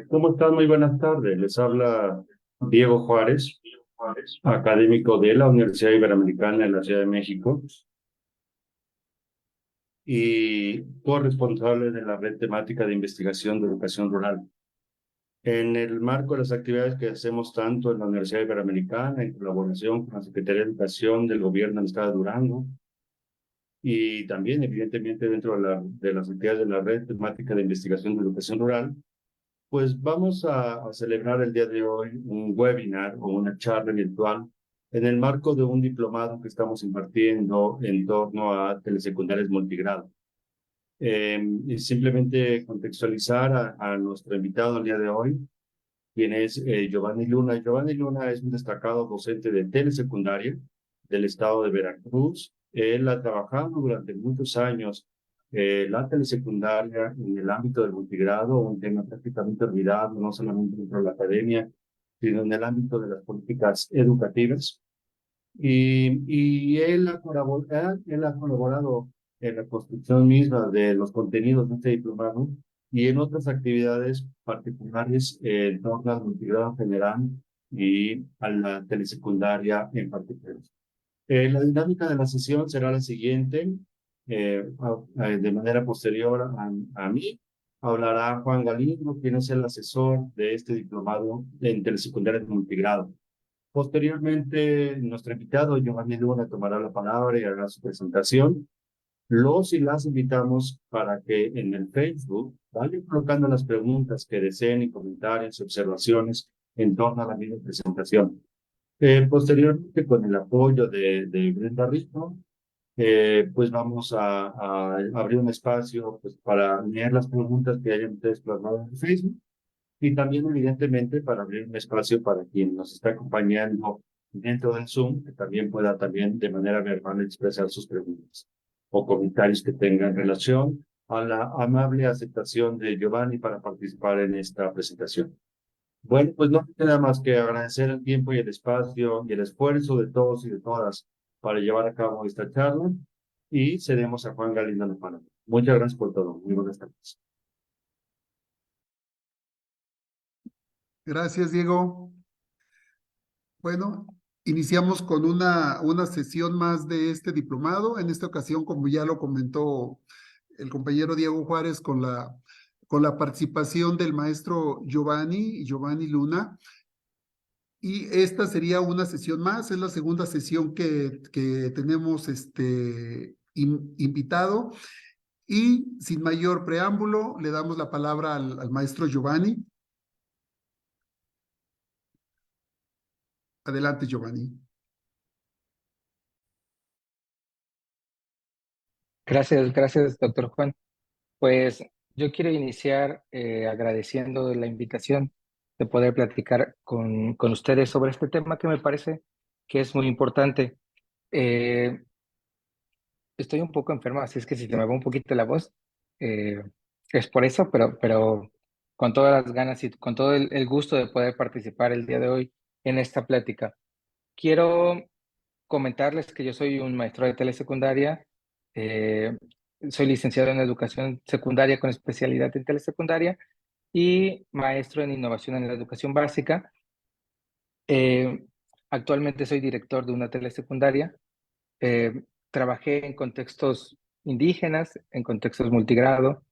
¿Cómo están? Muy buenas tardes. Les habla Diego Juárez, académico de la Universidad Iberoamericana de la Ciudad de México y corresponsable de la red temática de investigación de educación rural. En el marco de las actividades que hacemos tanto en la Universidad Iberoamericana, en colaboración con la Secretaría de Educación del Gobierno del Estado de Durango, y también, evidentemente, dentro de las actividades de la red temática de investigación de educación rural, pues vamos a celebrar el día de hoy un webinar o una charla virtual en el marco de un diplomado que estamos impartiendo en torno a telesecundarias multigrado. Y simplemente contextualizar a nuestro invitado el día de hoy, quien es Giovanni Luna. Giovanni Luna es un destacado docente de telesecundaria del estado de Veracruz. Él ha trabajado durante muchos años la telesecundaria en el ámbito del multigrado, un tema prácticamente olvidado, no solamente dentro de la academia, sino en el ámbito de las políticas educativas. Y él ha colaborado en la construcción misma de los contenidos de este diplomado y en otras actividades particulares en torno al multigrado general y a la telesecundaria en particular. La dinámica de la sesión será la siguiente. De manera posterior a mí, hablará Juan Galindo, quien es el asesor de este diplomado en telesecundaria de multigrado. Posteriormente, nuestro invitado, Giovanni Luna, tomará la palabra y hará su presentación. Los y las invitamos para que en el Facebook vayan colocando las preguntas que deseen y comentarios y observaciones en torno a la misma presentación. Posteriormente, con el apoyo de Brenda Rico, pues vamos a abrir un espacio pues, para leer las preguntas que hayan ustedes plasmado en el Facebook y también, evidentemente, para abrir un espacio para quien nos está acompañando dentro del Zoom, que también pueda también de manera verbal expresar sus preguntas o comentarios que tengan relación a la amable aceptación de Giovanni para participar en esta presentación. Bueno, pues no me queda más que agradecer el tiempo y el espacio y el esfuerzo de todos y de todas para llevar a cabo esta charla y cedemos a Juan Galindo la palabra. Muchas gracias por todo. Muy buenas tardes. Gracias, Diego. Bueno, iniciamos con una sesión más de este diplomado. En esta ocasión, como ya lo comentó el compañero Diego Juárez, con la participación del maestro Giovanni Luna. Y esta sería una sesión más, es la segunda sesión que tenemos invitado. Y sin mayor preámbulo, le damos la palabra al maestro Giovanni. Adelante, Giovanni. Gracias, doctor Juan. Pues yo quiero iniciar agradeciendo la invitación de poder platicar con ustedes sobre este tema que me parece que es muy importante. Eh, Estoy un poco enfermo, así es que si se me va un poquito la voz, eh, es por eso, pero con todas las ganas y con todo el gusto de poder participar el día de hoy en esta plática. Quiero comentarles que yo soy un maestro de telesecundaria, eh, soy licenciado en educación secundaria con especialidad en telesecundaria y maestro en innovación en la educación básica. Eh, Actualmente soy director de una telesecundaria. Trabajé en contextos indígenas, en contextos multigrado,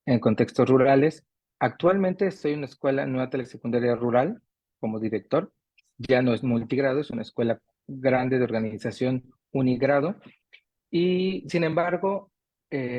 en contextos rurales. Actualmente estoy en una escuela, en una telesecundaria rural como director. Ya no es multigrado, es una escuela grande de organización unigrado. Y sin embargo,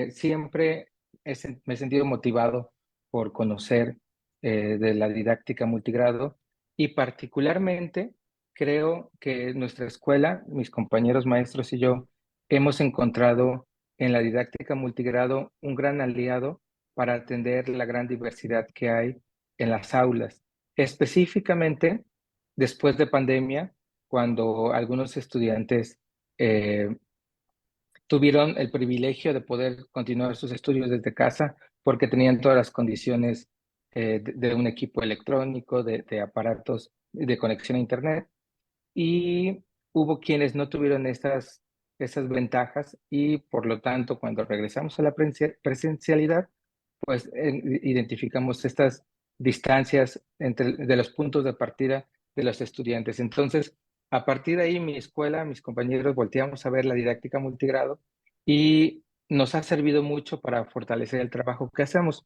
siempre me he sentido motivado por conocer de la didáctica multigrado y particularmente creo que nuestra escuela, mis compañeros maestros y yo, hemos encontrado en la didáctica multigrado un gran aliado para atender la gran diversidad que hay en las aulas. Específicamente, después de pandemia, cuando algunos estudiantes tuvieron el privilegio de poder continuar sus estudios desde casa porque tenían todas las condiciones de un equipo electrónico, de aparatos de conexión a Internet. Y hubo quienes no tuvieron esas ventajas y por lo tanto cuando regresamos a la presencialidad, pues identificamos estas distancias de los puntos de partida de los estudiantes. Entonces, a partir de ahí, mi escuela, mis compañeros, volteamos a ver la didáctica multigrado y nos ha servido mucho para fortalecer el trabajo que hacemos.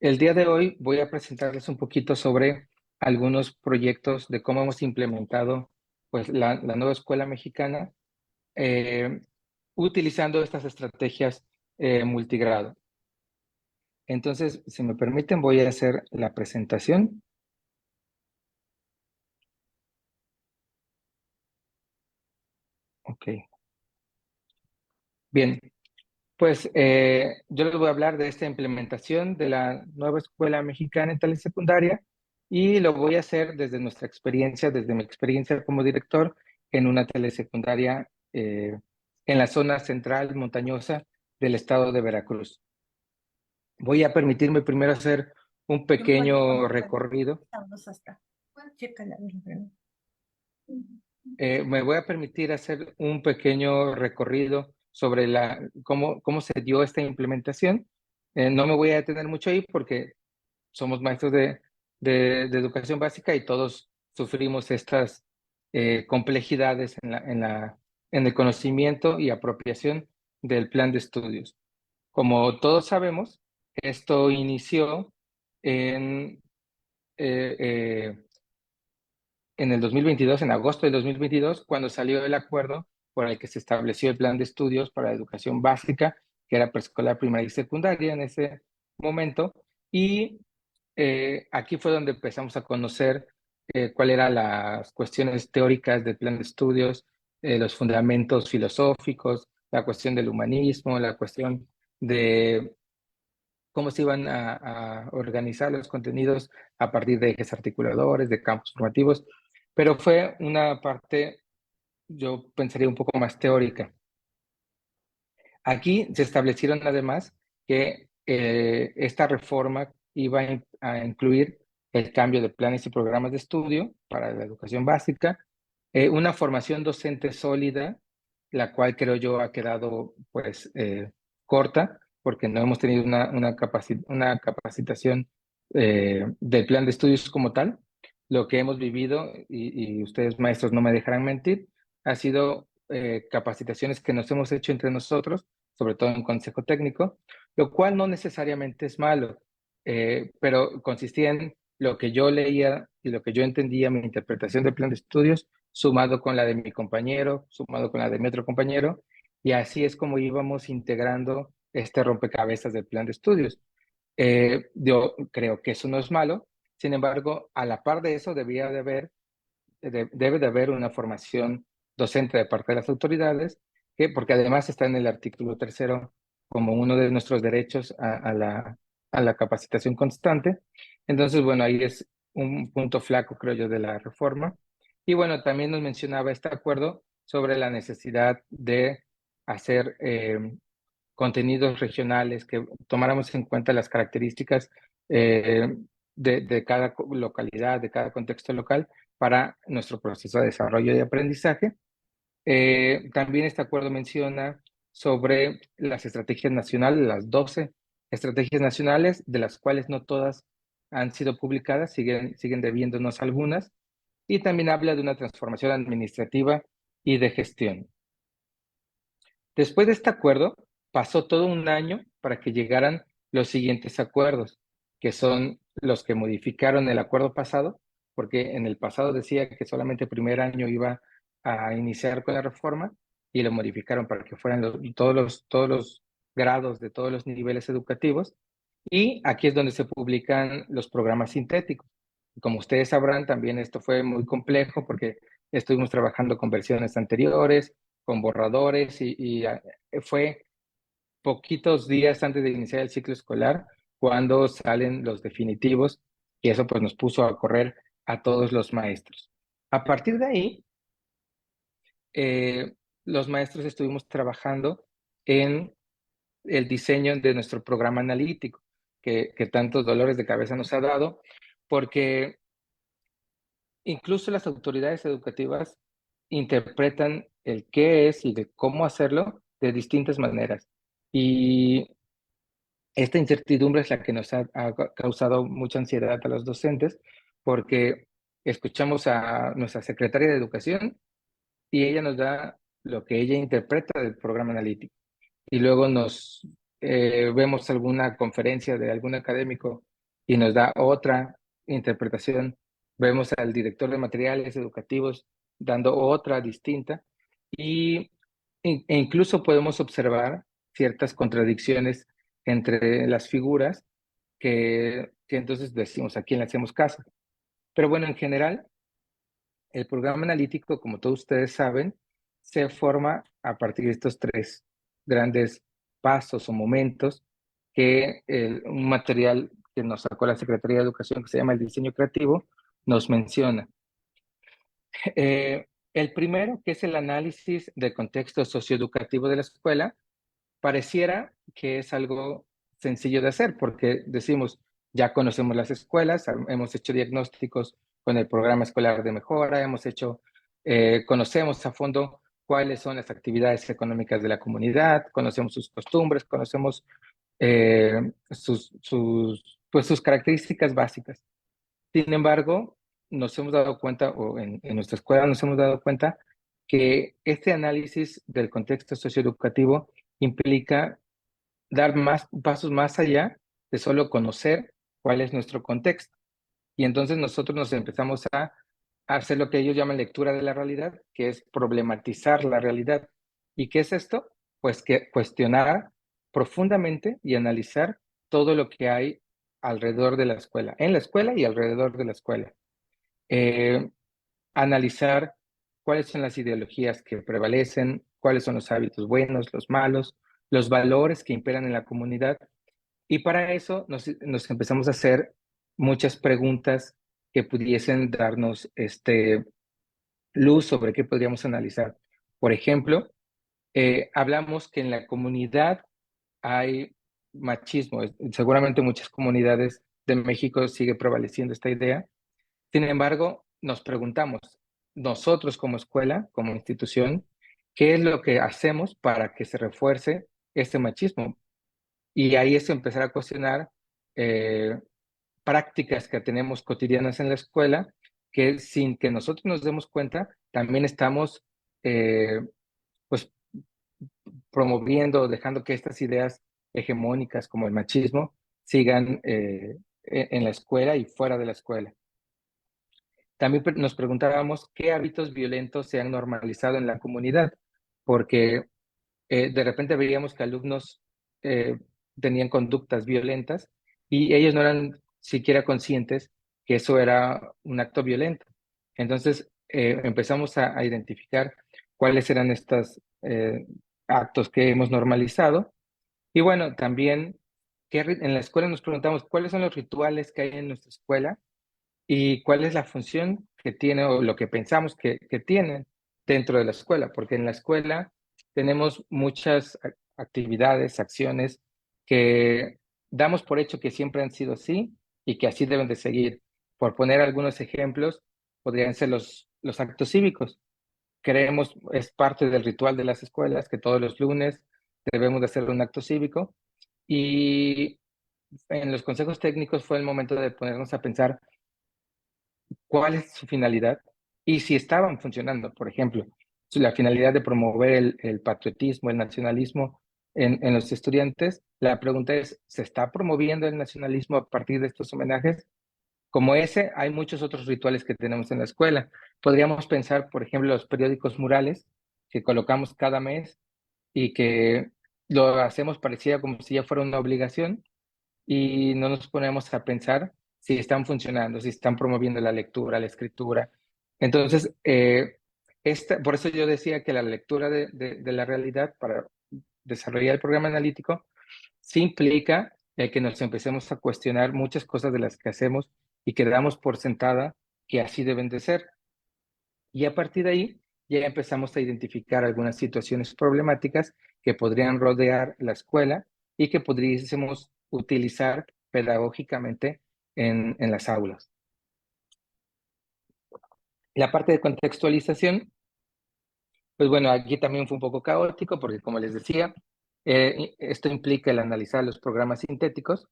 El día de hoy voy a presentarles un poquito sobre algunos proyectos de cómo hemos implementado pues, la nueva escuela mexicana eh, utilizando estas estrategias multigrado. Entonces, si me permiten, voy a hacer la presentación. Ok. Bien, pues yo les voy a hablar de esta implementación de la nueva escuela mexicana en telesecundaria y lo voy a hacer desde nuestra experiencia, desde mi experiencia como director en una telesecundaria en la zona central montañosa del estado de Veracruz. Voy a permitirme primero hacer un pequeño recorrido. Me voy a permitir hacer un pequeño recorrido sobre cómo se dio esta implementación. No me voy a detener mucho ahí porque somos maestros de educación básica y todos sufrimos estas complejidades en el conocimiento y apropiación del plan de estudios. Como todos sabemos, esto inició en, eh, eh, en el 2022, en agosto del 2022, cuando salió el acuerdo por el que se estableció el plan de estudios para la educación básica, que era preescolar, primaria y secundaria en ese momento. Y aquí fue donde empezamos a conocer cuáles eran las cuestiones teóricas del plan de estudios, los fundamentos filosóficos, la cuestión del humanismo, la cuestión de cómo se iban a organizar los contenidos a partir de ejes articuladores, de campos formativos, pero fue una parte, yo pensaría, un poco más teórica. Aquí se establecieron además que esta reforma iba a incluir el cambio de planes y programas de estudio para la educación básica, una formación docente sólida, la cual creo yo ha quedado pues corta, porque no hemos tenido una capacitación del plan de estudios como tal. Lo que hemos vivido, y ustedes maestros no me dejarán mentir, ha sido capacitaciones que nos hemos hecho entre nosotros, sobre todo en consejo técnico, lo cual no necesariamente es malo, pero consistía en lo que yo leía y lo que yo entendía, mi interpretación del plan de estudios, sumado con la de mi compañero, sumado con la de mi otro compañero, y así es como íbamos integrando este rompecabezas del plan de estudios. Yo creo que eso no es malo, sin embargo, a la par de eso debe de haber una formación docente de parte de las autoridades, porque además está en el artículo 3º como uno de nuestros derechos a la capacitación constante. Entonces, bueno, ahí es un punto flaco, creo yo, de la reforma. Y bueno, también nos mencionaba este acuerdo sobre la necesidad de hacer contenidos regionales, que tomáramos en cuenta las características de cada localidad, de cada contexto local para nuestro proceso de desarrollo y aprendizaje. También este acuerdo menciona sobre las estrategias nacionales, las 12 estrategias nacionales, de las cuales no todas han sido publicadas, siguen debiéndonos algunas, y también habla de una transformación administrativa y de gestión. Después de este acuerdo, pasó todo un año para que llegaran los siguientes acuerdos, que son los que modificaron el acuerdo pasado, porque en el pasado decía que solamente el primer año iba a iniciar con la reforma y lo modificaron para que fueran todos los grados de todos los niveles educativos. Y aquí es donde se publican los programas sintéticos. Como ustedes sabrán, también esto fue muy complejo porque estuvimos trabajando con versiones anteriores, con borradores y fue poquitos días antes de iniciar el ciclo escolar cuando salen los definitivos y eso pues nos puso a correr a todos los maestros. A partir de ahí, los maestros estuvimos trabajando en el diseño de nuestro programa analítico, que tantos dolores de cabeza nos ha dado, porque incluso las autoridades educativas interpretan el qué es y de cómo hacerlo de distintas maneras. Y Esta incertidumbre es la que nos ha causado mucha ansiedad a los docentes, porque escuchamos a nuestra secretaria de Educación y ella nos da lo que ella interpreta del programa analítico. Y luego nos vemos alguna conferencia de algún académico y nos da otra interpretación. Vemos al director de materiales educativos dando otra distinta y, e incluso podemos observar ciertas contradicciones entre las figuras que entonces decimos a quién le hacemos caso. Pero bueno, en general, el programa analítico, como todos ustedes saben, se forma a partir de estos tres grandes pasos o momentos que un material que nos sacó la Secretaría de Educación, que se llama el diseño creativo, nos menciona. El primero, que es el análisis del contexto socioeducativo de la escuela, pareciera que es algo sencillo de hacer, porque decimos, ya conocemos las escuelas, hemos hecho diagnósticos con el programa escolar de mejora, conocemos a fondo cuáles son las actividades económicas de la comunidad, conocemos sus costumbres, conocemos pues sus características básicas. Sin embargo, nos hemos dado cuenta, o en nuestra escuela nos hemos dado cuenta, que este análisis del contexto socioeducativo implica dar más pasos más allá de solo conocer cuál es nuestro contexto. Y entonces nosotros nos empezamos a hacer lo que ellos llaman lectura de la realidad, que es problematizar la realidad. ¿Y qué es esto? Pues que cuestionar profundamente y analizar todo lo que hay alrededor de la escuela, en la escuela y alrededor de la escuela. Eh, Analizar cuáles son las ideologías que prevalecen, cuáles son los hábitos buenos, los malos, los valores que imperan en la comunidad. Y para eso nos empezamos a hacer muchas preguntas que pudiesen darnos luz sobre qué podríamos analizar. Por ejemplo, hablamos que en la comunidad hay machismo. Seguramente en muchas comunidades de México sigue prevaleciendo esta idea. Sin embargo, nos preguntamos, nosotros como escuela, como institución, ¿qué es lo que hacemos para que se refuerce este machismo? Y ahí es empezar a cuestionar eh, prácticas que tenemos cotidianas en la escuela, que sin que nosotros nos demos cuenta, también estamos eh, pues promoviendo, dejando que estas ideas hegemónicas como el machismo sigan en la escuela y fuera de la escuela. También nos preguntábamos qué hábitos violentos se han normalizado en la comunidad, porque de repente veíamos que alumnos eh, tenían conductas violentas y ellos no eran siquiera conscientes que eso era un acto violento. Entonces empezamos a identificar cuáles eran estos actos que hemos normalizado. Y bueno, también en la escuela nos preguntamos cuáles son los rituales que hay en nuestra escuela y cuál es la función que tiene o lo que pensamos que tienen dentro de la escuela, porque en la escuela tenemos muchas actividades, acciones que damos por hecho que siempre han sido así y que así deben de seguir. Por poner algunos ejemplos, podrían ser los actos cívicos. Creemos, es parte del ritual de las escuelas, que todos los lunes debemos de hacer un acto cívico y en los consejos técnicos fue el momento de ponernos a pensar cuál es su finalidad y si estaban funcionando. Por ejemplo, la finalidad de promover el patriotismo, el nacionalismo en los estudiantes. La pregunta es, ¿se está promoviendo el nacionalismo a partir de estos homenajes? Como ese, hay muchos otros rituales que tenemos en la escuela. Podríamos pensar, por ejemplo, los periódicos murales que colocamos cada mes y que lo hacemos parecida como si ya fuera una obligación y no nos ponemos a pensar si están funcionando, si están promoviendo la lectura, la escritura. Entonces, por eso yo decía que la lectura de la realidad para desarrollar el programa analítico sí implica que nos empecemos a cuestionar muchas cosas de las que hacemos y que damos por sentada que así deben de ser. Y a partir de ahí ya empezamos a identificar algunas situaciones problemáticas que podrían rodear la escuela y que podríamos utilizar pedagógicamente en las aulas. La parte de contextualización, pues bueno, aquí también fue un poco caótico porque como les decía, Esto implica el analizar los programas sintéticos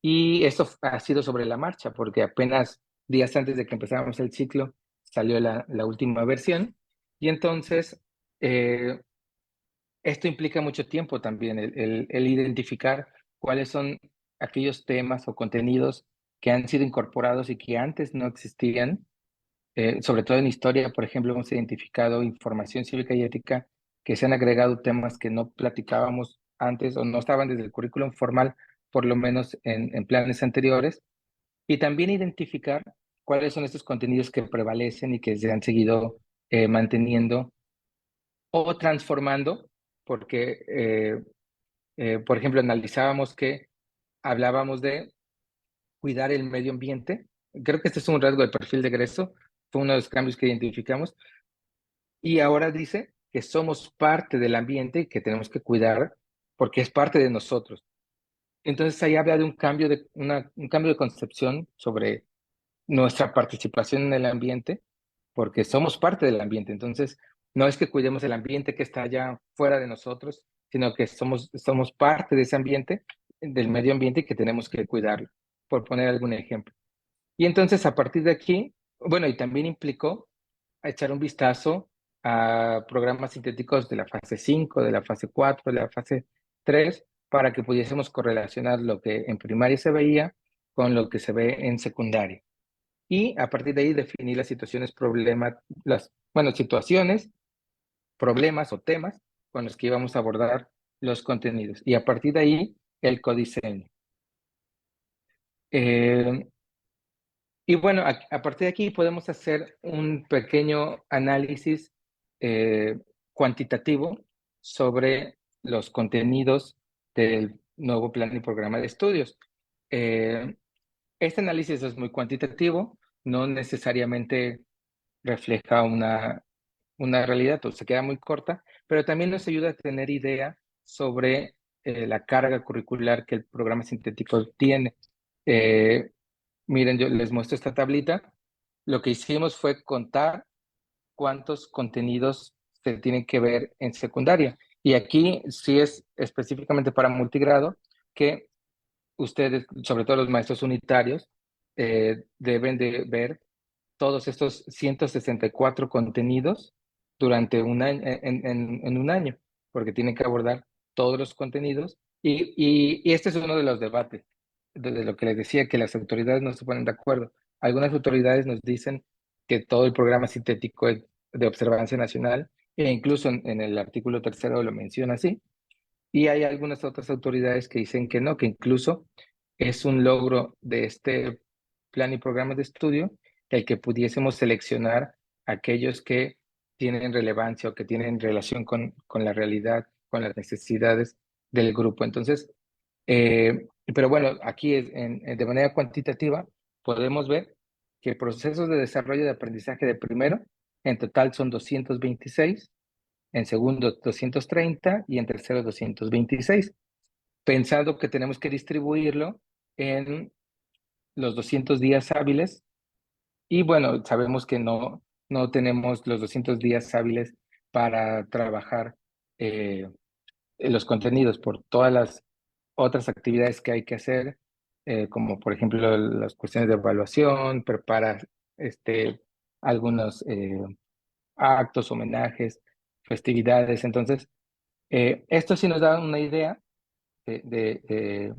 y esto ha sido sobre la marcha, porque apenas días antes de que empezáramos el ciclo salió la última versión y entonces esto implica mucho tiempo también, el identificar cuáles son aquellos temas o contenidos que han sido incorporados y que antes no existían. Sobre todo en historia, por ejemplo, hemos identificado información cívica y ética que se han agregado temas que no platicábamos antes o no estaban desde el currículum formal, por lo menos en planes anteriores, y también identificar cuáles son estos contenidos que prevalecen y que se han seguido manteniendo o transformando, porque, por ejemplo, analizábamos que hablábamos de cuidar el medio ambiente. Creo que este es un rasgo del perfil de egreso, fue uno de los cambios que identificamos, y ahora dice que somos parte del ambiente y que tenemos que cuidar porque es parte de nosotros. Entonces ahí habla de un cambio de concepción sobre nuestra participación en el ambiente, porque somos parte del ambiente. Entonces, no es que cuidemos el ambiente que está allá fuera de nosotros, sino que somos parte de ese ambiente, del medio ambiente, y que tenemos que cuidarlo, por poner algún ejemplo. Y entonces, a partir de aquí, bueno, y también implicó echar un vistazo a programas sintéticos de la fase 5, de la fase 4, de la fase 3, para que pudiésemos correlacionar lo que en primaria se veía con lo que se ve en secundaria. Y a partir de ahí definir las situaciones, situaciones, problemas o temas con los que íbamos a abordar los contenidos. Y a partir de ahí, el codiseño. Y bueno, a partir de aquí podemos hacer un pequeño análisis cuantitativo sobre los contenidos del nuevo plan y programa de estudios. Este análisis es muy cuantitativo, no necesariamente refleja una realidad o se queda muy corta, pero también nos ayuda a tener idea sobre la carga curricular que el programa sintético tiene. Eh, Miren, yo les muestro esta tablita. Lo que hicimos fue contar cuántos contenidos se tienen que ver en secundaria. Y aquí sí es específicamente para multigrado que ustedes, sobre todo los maestros unitarios, deben de ver todos estos 164 contenidos durante un año, en un año, porque tienen que abordar todos los contenidos. Y este es uno de los debates, de lo que les decía, que las autoridades no se ponen de acuerdo. Algunas autoridades nos dicen que todo el programa sintético es de observancia nacional, e incluso en el artículo tercero lo menciona así, y hay algunas otras autoridades que dicen que no, que incluso es un logro de este plan y programa de estudio el que pudiésemos seleccionar aquellos que tienen relevancia o que tienen relación con la realidad, con las necesidades del grupo. Entonces, pero bueno, aquí de manera cuantitativa podemos ver que procesos de desarrollo de aprendizaje de primero, en total son 226, en segundo 230 y en tercero 226, pensando que tenemos que distribuirlo en los 200 días hábiles. Y bueno, sabemos que no tenemos los 200 días hábiles para trabajar los contenidos por todas las otras actividades que hay que hacer, como por ejemplo las cuestiones de evaluación, preparar algunos actos, homenajes, festividades. Entonces, esto sí nos da una idea de, de, de-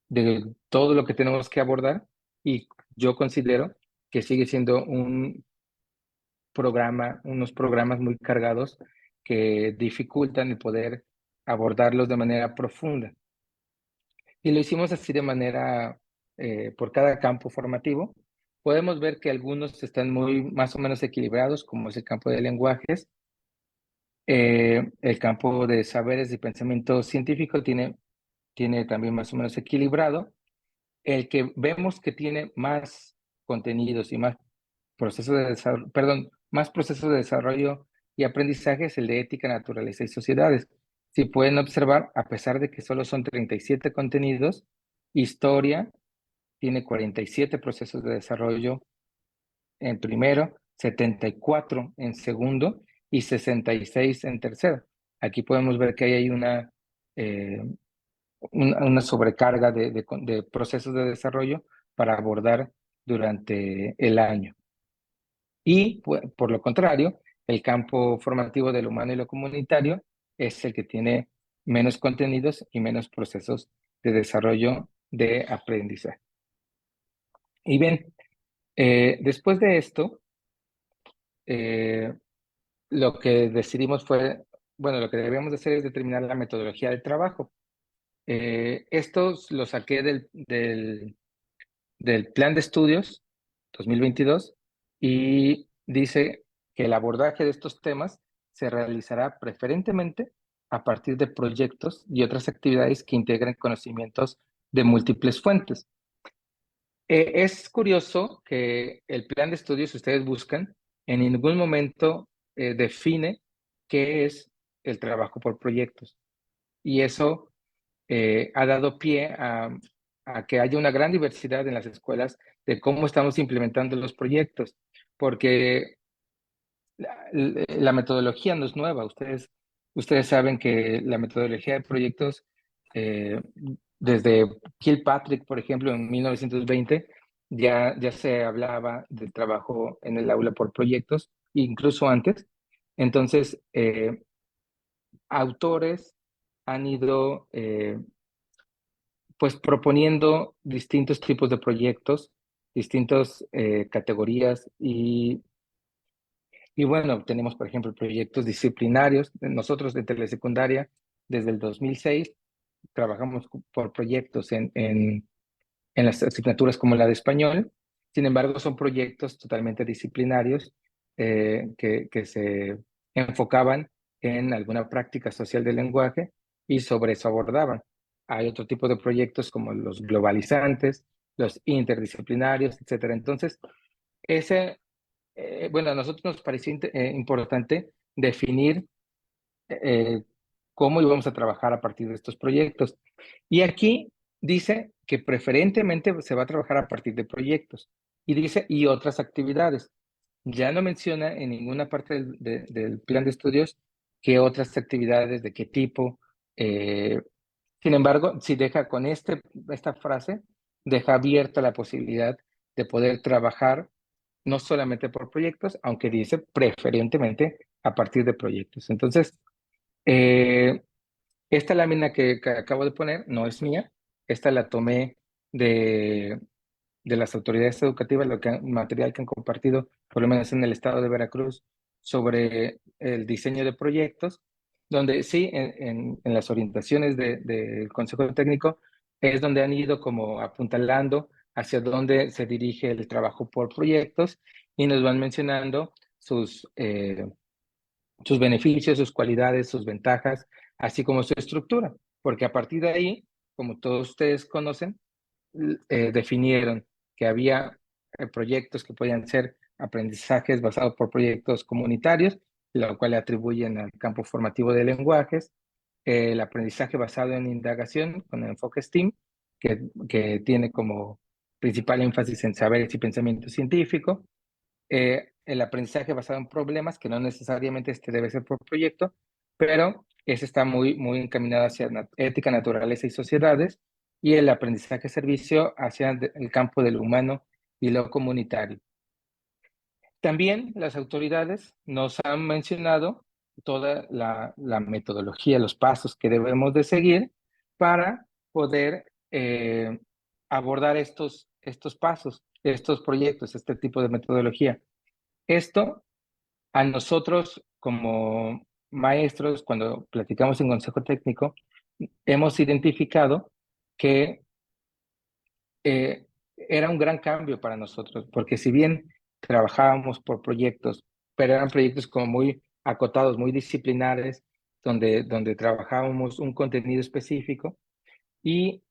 de todo lo que tenemos que abordar, y yo considero que sigue siendo unos programas muy cargados que dificultan el poder abordarlos de manera profunda. Y lo hicimos así de manera, por cada campo formativo. Podemos ver que algunos están más o menos equilibrados, como es el campo de lenguajes. El campo de saberes y pensamiento científico tiene también más o menos equilibrado. El que vemos que tiene más contenidos y más procesos de desarrollo, perdón, más procesos de desarrollo y aprendizaje es el de ética, naturaleza y sociedades. Si pueden observar, a pesar de que solo son 37 contenidos, historia tiene 47 procesos de desarrollo en primero, 74 en segundo y 66 en tercero. Aquí podemos ver que hay una una sobrecarga de procesos de desarrollo para abordar durante el año. Y por lo contrario, el campo formativo del humano y lo comunitario es el que tiene menos contenidos y menos procesos de desarrollo de aprendizaje. Y bien, después de esto, lo que decidimos fue, bueno, lo que debíamos de hacer es determinar la metodología de trabajo. Esto lo saqué del plan de estudios 2022 y dice que el abordaje de estos temas se realizará preferentemente a partir de proyectos y otras actividades que integren conocimientos de múltiples fuentes. Es curioso que el plan de estudios que ustedes buscan en ningún momento define qué es el trabajo por proyectos. Y eso ha dado pie a que haya una gran diversidad en las escuelas de cómo estamos implementando los proyectos, porque la metodología no es nueva. Ustedes saben que la metodología de proyectos, eh, desde Kilpatrick, por ejemplo, en 1920, ya se hablaba del trabajo en el aula por proyectos, incluso antes. Entonces, autores han ido pues proponiendo distintos tipos de proyectos, distintas categorías y bueno, tenemos por ejemplo proyectos disciplinarios. Nosotros de telesecundaria desde el 2006 trabajamos por proyectos en las asignaturas como la de español. Sin embargo, son proyectos totalmente disciplinarios que se enfocaban en alguna práctica social del lenguaje y sobre eso abordaban. Hay otro tipo de proyectos como los globalizantes, los interdisciplinarios, etcétera. Entonces, bueno, a nosotros nos pareció importante definir eh, cómo íbamos a trabajar a partir de estos proyectos. Y aquí dice que preferentemente se va a trabajar a partir de proyectos. Y dice, y otras actividades. Ya no menciona en ninguna parte del plan de estudios qué otras actividades, de qué tipo. Sin embargo, si deja con esta frase, deja abierta la posibilidad de poder trabajar no solamente por proyectos, aunque dice preferentemente a partir de proyectos. Entonces, eh, esta lámina que acabo de poner no es mía, esta la tomé de las autoridades educativas, material que han compartido, por lo menos en el estado de Veracruz, sobre el diseño de proyectos, donde sí, en las orientaciones del Consejo Técnico, es donde han ido como apuntalando hacia dónde se dirige el trabajo por proyectos y nos van mencionando sus beneficios, sus cualidades, sus ventajas, así como su estructura, porque a partir de ahí, como todos ustedes conocen, definieron que había proyectos que podían ser aprendizajes basados por proyectos comunitarios, lo cual le atribuyen al campo formativo de lenguajes, el aprendizaje basado en indagación con el enfoque STEAM, que tiene como principal énfasis en saberes y pensamiento científico, el aprendizaje basado en problemas, que no necesariamente este debe ser por proyecto, pero ese está muy encaminado hacia ética, naturaleza y sociedades, y el aprendizaje servicio hacia el campo del humano y lo comunitario. También las autoridades nos han mencionado toda la metodología, los pasos que debemos de seguir para poder abordar estos pasos, estos proyectos, este tipo de metodología. Esto a nosotros como maestros, cuando platicamos en consejo técnico, hemos identificado que era un gran cambio para nosotros, porque si bien trabajábamos por proyectos, pero eran proyectos como muy acotados, muy disciplinares, donde trabajábamos un contenido específico y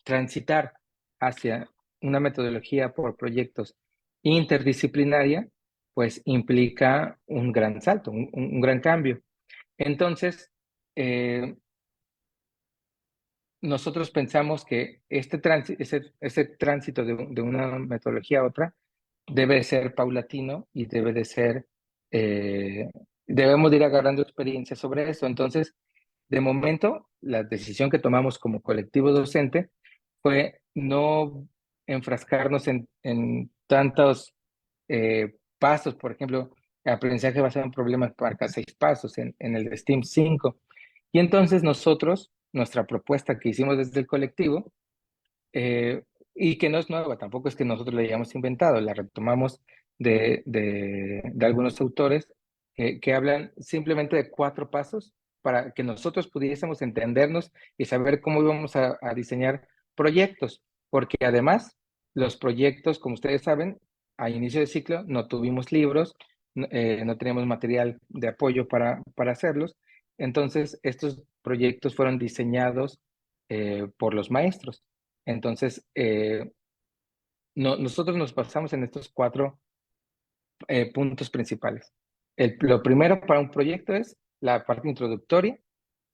transitar hacia una metodología por proyectos interdisciplinaria, pues implica un gran salto, un gran cambio. Entonces, nosotros pensamos que ese tránsito de una metodología a otra debe ser paulatino y debemos ir agarrando experiencia sobre eso. Entonces, De momento, la decisión que tomamos como colectivo docente fue no enfrascarnos en tantos pasos. Por ejemplo, el aprendizaje basado en problemas marca 6 pasos en el de STEAM 5. Y entonces nosotros, nuestra propuesta que hicimos desde el colectivo, y que no es nueva, tampoco es que nosotros la hayamos inventado, la retomamos de algunos autores que hablan simplemente de 4 pasos para que nosotros pudiésemos entendernos y saber cómo íbamos a diseñar proyectos, porque además los proyectos, como ustedes saben, a inicio de ciclo no tuvimos libros, no teníamos material de apoyo para hacerlos, entonces estos proyectos fueron diseñados por los maestros. Entonces, nosotros nos basamos en estos 4 puntos principales. Lo primero para un proyecto es la parte introductoria,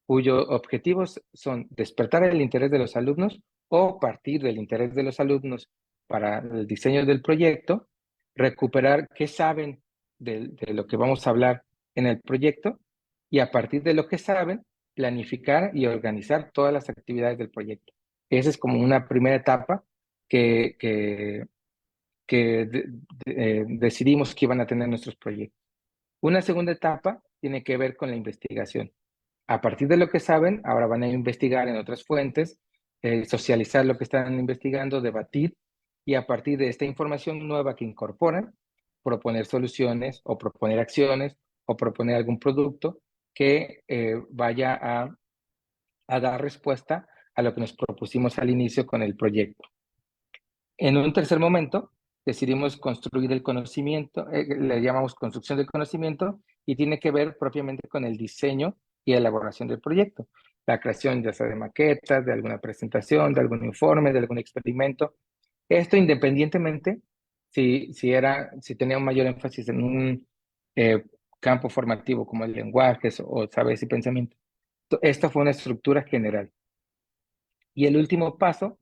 cuyos objetivos son despertar el interés de los alumnos o partir del interés de los alumnos para el diseño del proyecto, recuperar qué saben de lo que vamos a hablar en el proyecto y a partir de lo que saben, planificar y organizar todas las actividades del proyecto. Esa es como una primera etapa que, que, que decidimos que iban a tener nuestros proyectos. Una segunda etapa tiene que ver con la investigación. A partir de lo que saben, ahora van a investigar en otras fuentes, socializar lo que están investigando, debatir y a partir de esta información nueva que incorporan, proponer soluciones o proponer acciones o proponer algún producto que vaya a dar respuesta a lo que nos propusimos al inicio con el proyecto. En un tercer momento, decidimos construir el conocimiento, le llamamos construcción del conocimiento, y tiene que ver propiamente con el diseño y elaboración del proyecto. La creación ya sea de maquetas, de alguna presentación, de algún informe, de algún experimento. Esto independientemente si tenía un mayor énfasis en un eh, campo formativo como el lenguaje o saberes y pensamiento. Esta fue una estructura general. Y el último paso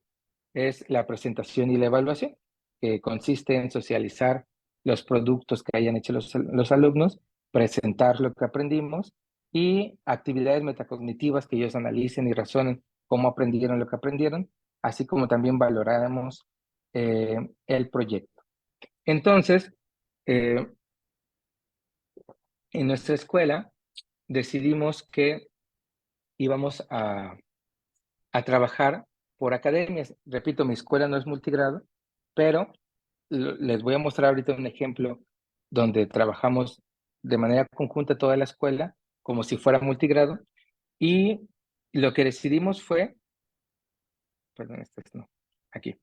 es la presentación y la evaluación, que consiste en socializar los productos que hayan hecho los alumnos, presentar lo que aprendimos y actividades metacognitivas que ellos analicen y razonen cómo aprendieron lo que aprendieron, así como también valoráramos el proyecto. Entonces, eh, en nuestra escuela decidimos que íbamos a trabajar por academias. Repito, mi escuela no es multigrado, pero les voy a mostrar ahorita un ejemplo donde trabajamos de manera conjunta toda la escuela, como si fuera multigrado, y lo que decidimos fue, perdón, no, aquí.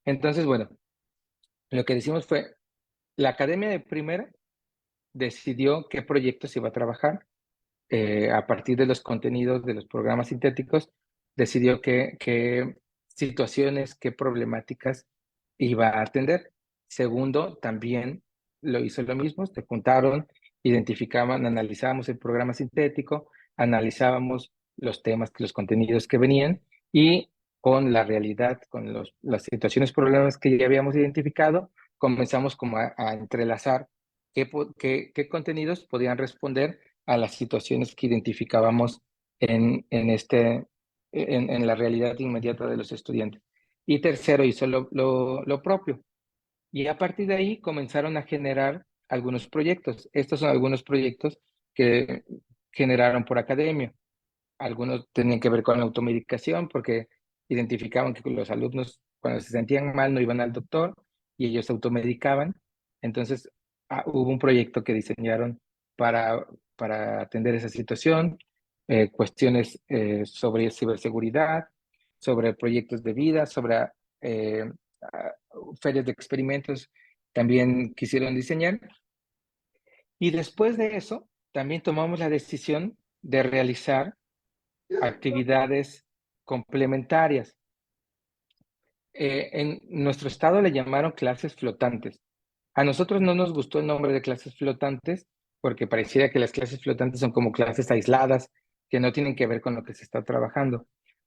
Entonces, bueno, lo que decimos fue, la academia de primera decidió qué proyectos iba a trabajar, a partir de los contenidos de los programas sintéticos, decidió qué situaciones, qué problemáticas iba a atender. Segundo, también lo hizo lo mismo, se juntaron, identificaban, analizábamos el programa sintético, analizábamos los temas, los contenidos que venían y con la realidad, con las situaciones, problemas que ya habíamos identificado, comenzamos como a entrelazar qué contenidos podían responder a las situaciones que identificábamos en la realidad inmediata de los estudiantes. Y tercero, hizo lo propio. Y a partir de ahí comenzaron a generar algunos proyectos. Estos son algunos proyectos que generaron por academia. Algunos tenían que ver con la automedicación porque identificaban que los alumnos cuando se sentían mal no iban al doctor y ellos se automedicaban. Entonces hubo un proyecto que diseñaron para atender esa situación, cuestiones sobre ciberseguridad, sobre proyectos de vida, sobre eh, ferias de experimentos también quisieron diseñar. Y después de eso, también tomamos la decisión de realizar actividades complementarias. En nuestro estado le llamaron clases flotantes. A nosotros no nos gustó el nombre de clases flotantes porque pareciera que las clases flotantes son como clases aisladas que no tienen que ver con lo que se está trabajando.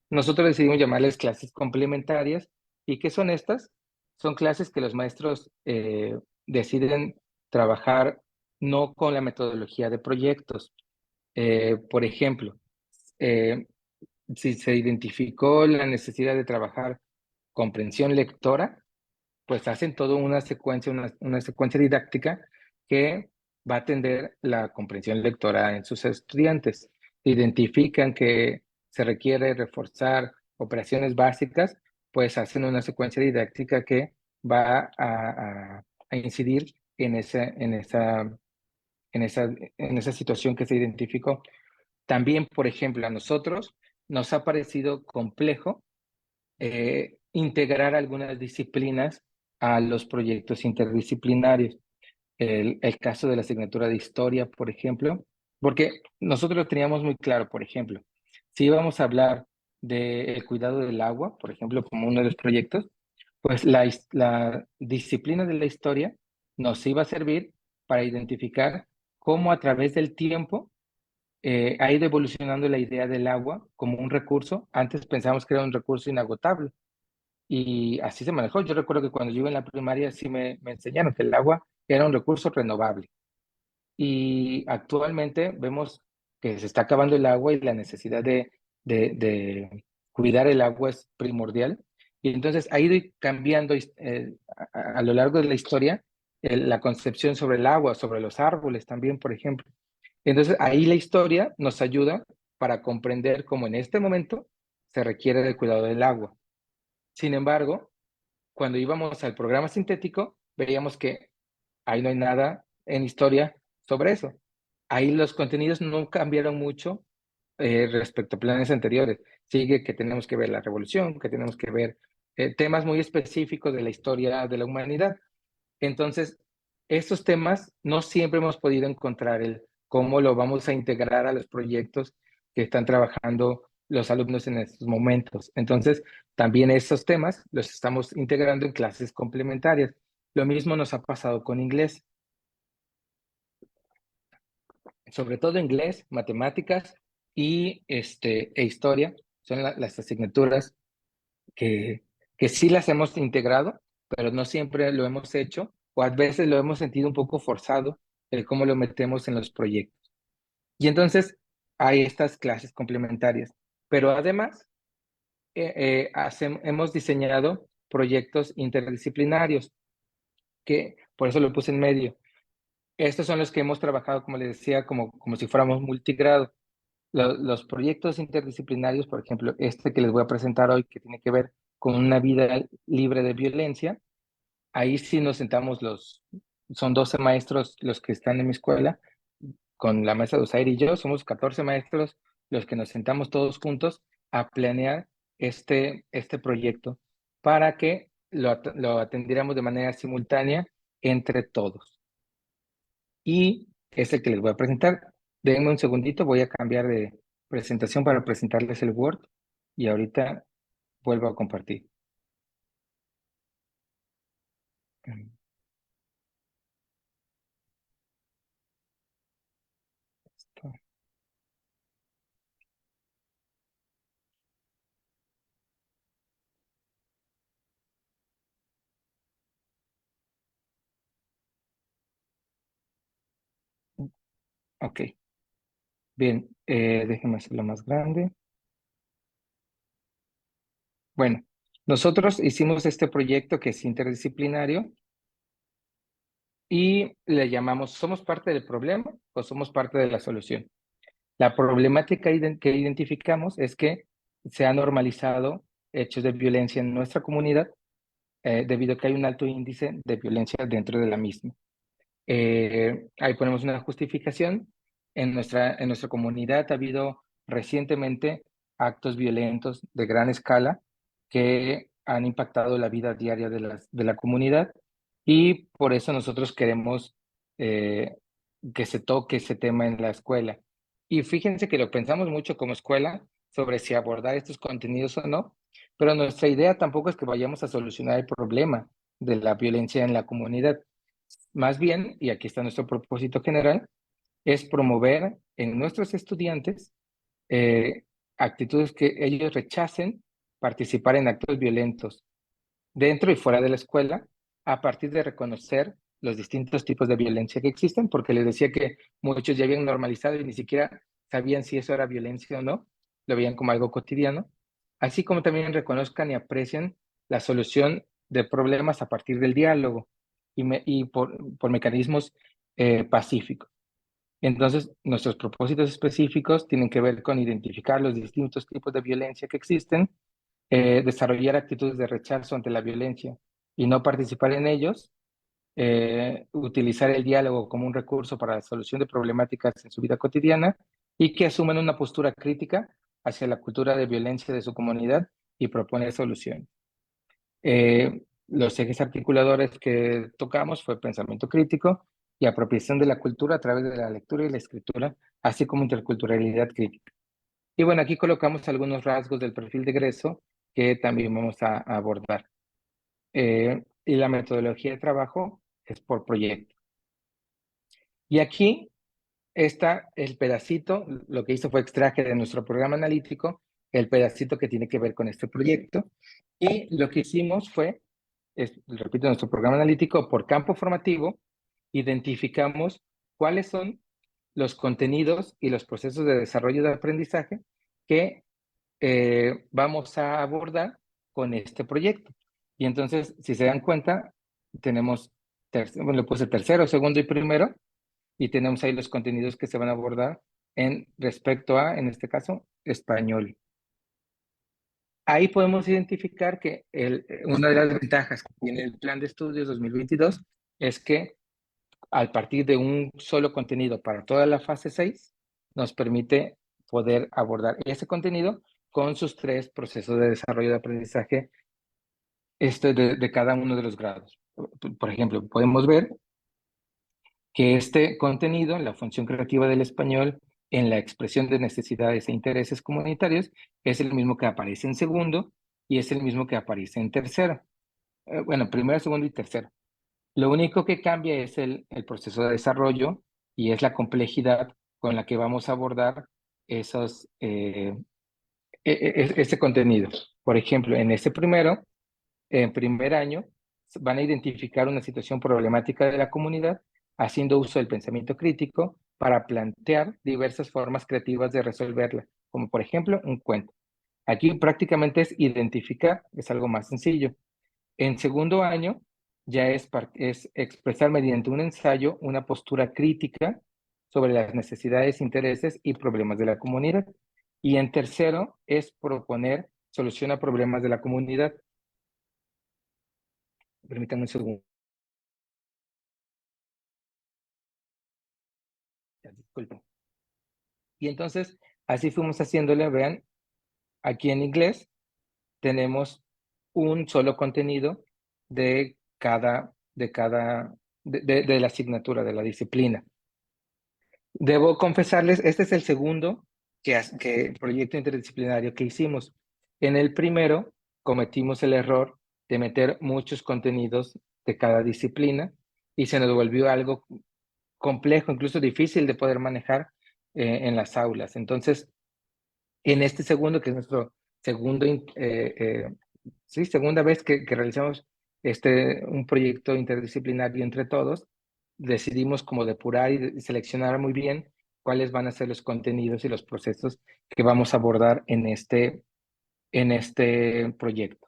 Nosotros decidimos llamarles clases complementarias. ¿Y qué son estas? Son clases que los maestros deciden trabajar no con la metodología de proyectos. Por ejemplo, eh, si se identificó la necesidad de trabajar comprensión lectora, pues hacen toda una secuencia, una secuencia didáctica que va a atender la comprensión lectora en sus estudiantes. Identifican que se requiere reforzar operaciones básicas, pues hacen una secuencia didáctica que va a incidir en esa situación que se identificó. También, por ejemplo, a nosotros nos ha parecido complejo integrar algunas disciplinas a los proyectos interdisciplinarios. El caso de la asignatura de historia, por ejemplo, porque nosotros lo teníamos muy claro, por ejemplo, si íbamos a hablar del cuidado del agua, por ejemplo, como uno de los proyectos, pues la disciplina de la historia nos iba a servir para identificar cómo a través del tiempo ha ido evolucionando la idea del agua como un recurso. Antes pensábamos que era un recurso inagotable y así se manejó. Yo recuerdo que cuando yo iba en la primaria sí me enseñaron que el agua era un recurso renovable. Y actualmente vemos que se está acabando el agua y la necesidad de cuidar el agua es primordial. Y entonces ha ido cambiando a lo largo de la historia la concepción sobre el agua, sobre los árboles también, por ejemplo. Entonces ahí la historia nos ayuda para comprender cómo en este momento se requiere del cuidado del agua. Sin embargo, cuando íbamos al programa sintético, veíamos que ahí no hay nada en historia sobre eso. Ahí los contenidos no cambiaron mucho respecto a planes anteriores. Sigue que tenemos que ver la revolución, que tenemos que ver temas muy específicos de la historia de la humanidad. Entonces, estos temas no siempre hemos podido encontrar el cómo lo vamos a integrar a los proyectos que están trabajando los alumnos en estos momentos. Entonces, también estos temas los estamos integrando en clases complementarias. Lo mismo nos ha pasado con inglés, sobre todo inglés, matemáticas e historia. Son las asignaturas que, que sí las hemos integrado, pero no siempre lo hemos hecho, o a veces lo hemos sentido un poco forzado el cómo lo metemos en los proyectos. Y entonces hay estas clases complementarias, pero además hemos diseñado proyectos interdisciplinarios, que por eso lo puse en medio. Estos son los que hemos trabajado, como les decía, como si fuéramos multigrado. Los proyectos interdisciplinarios, por ejemplo, este que les voy a presentar hoy, que tiene que ver con una vida libre de violencia, ahí sí nos sentamos son 12 maestros los que están en mi escuela, con la maestra Dosair y yo, somos 14 maestros los que nos sentamos todos juntos a planear este proyecto para que lo atendiéramos de manera simultánea entre todos. Y es el que les voy a presentar. Denme un segundito, voy a cambiar de presentación para presentarles el Word y ahorita vuelvo a compartir. Ok, bien, déjenme hacerlo más grande. Bueno, nosotros hicimos este proyecto que es interdisciplinario y le llamamos ¿somos parte del problema o somos parte de la solución? La problemática que identificamos es que se han normalizado hechos de violencia en nuestra comunidad debido a que hay un alto índice de violencia dentro de la misma. Ahí ponemos una justificación. En nuestra comunidad ha habido recientemente actos violentos de gran escala que han impactado la vida diaria de la comunidad y por eso nosotros queremos eh, que se toque ese tema en la escuela. Y fíjense que lo pensamos mucho como escuela sobre si abordar estos contenidos o no, pero nuestra idea tampoco es que vayamos a solucionar el problema de la violencia en la comunidad. Más bien, y aquí está nuestro propósito general, es promover en nuestros estudiantes eh, actitudes que ellos rechacen participar en actos violentos dentro y fuera de la escuela a partir de reconocer los distintos tipos de violencia que existen, porque les decía que muchos ya habían normalizado y ni siquiera sabían si eso era violencia o no. lo veían como algo cotidiano, así como también reconozcan y aprecien la solución de problemas a partir del diálogo y por mecanismos pacíficos. Entonces, nuestros propósitos específicos tienen que ver con identificar los distintos tipos de violencia que existen, desarrollar actitudes de rechazo ante la violencia y no participar en ellos, utilizar el diálogo como un recurso para la solución de problemáticas en su vida cotidiana y que asuman una postura crítica hacia la cultura de violencia de su comunidad y proponer soluciones. Los ejes articuladores que tocamos fue pensamiento crítico y apropiación de la cultura a través de la lectura y la escritura, así como interculturalidad crítica. Y bueno, aquí colocamos algunos rasgos del perfil de egreso que también vamos a abordar. Y la metodología de trabajo es por proyecto. Y aquí está el pedacito, lo que hizo fue extraje de nuestro programa analítico, el pedacito que tiene que ver con este proyecto. Y lo que hicimos fue, repito, nuestro programa analítico por campo formativo, identificamos cuáles son los contenidos y los procesos de desarrollo de aprendizaje que vamos a abordar con este proyecto. Y entonces, si se dan cuenta, tenemos, bueno, le puse tercero, segundo y primero, y tenemos ahí los contenidos que se van a abordar en respecto a, en este caso, español. Ahí podemos identificar que una de las ventajas que tiene el plan de estudios 2022 es que al partir de un solo contenido para toda la fase 6, nos permite poder abordar ese contenido con sus 3 procesos de desarrollo de aprendizaje de cada uno de los grados. Por ejemplo, podemos ver que este contenido, la función creativa del español en la expresión de necesidades e intereses comunitarios, es el mismo que aparece en segundo y es el mismo que aparece en tercero. Bueno, primero, segundo y tercero. Lo único que cambia es el proceso de desarrollo y es la complejidad con la que vamos a abordar ese contenido. Por ejemplo, en ese primero, en primer año, van a identificar una situación problemática de la comunidad, haciendo uso del pensamiento crítico para plantear diversas formas creativas de resolverla, como por ejemplo un cuento. Aquí prácticamente es identificar, es algo más sencillo. En segundo año ya es expresar mediante un ensayo una postura crítica sobre las necesidades, intereses y problemas de la comunidad. Y en tercero es proponer solución a problemas de la comunidad. Permítanme un segundo. Disculpen. Y entonces, así fuimos haciéndole, vean, aquí en inglés tenemos un solo contenido de de la asignatura, de la disciplina. Debo confesarles, este es el segundo proyecto interdisciplinario que hicimos. En el primero cometimos el error de meter muchos contenidos de cada disciplina y se nos volvió algo complejo, incluso difícil de poder manejar en las aulas. Entonces, en este segundo, que es nuestro segunda vez que realizamos un proyecto interdisciplinario entre todos, decidimos como depurar y seleccionar muy bien cuáles van a ser los contenidos y los procesos que vamos a abordar en este proyecto.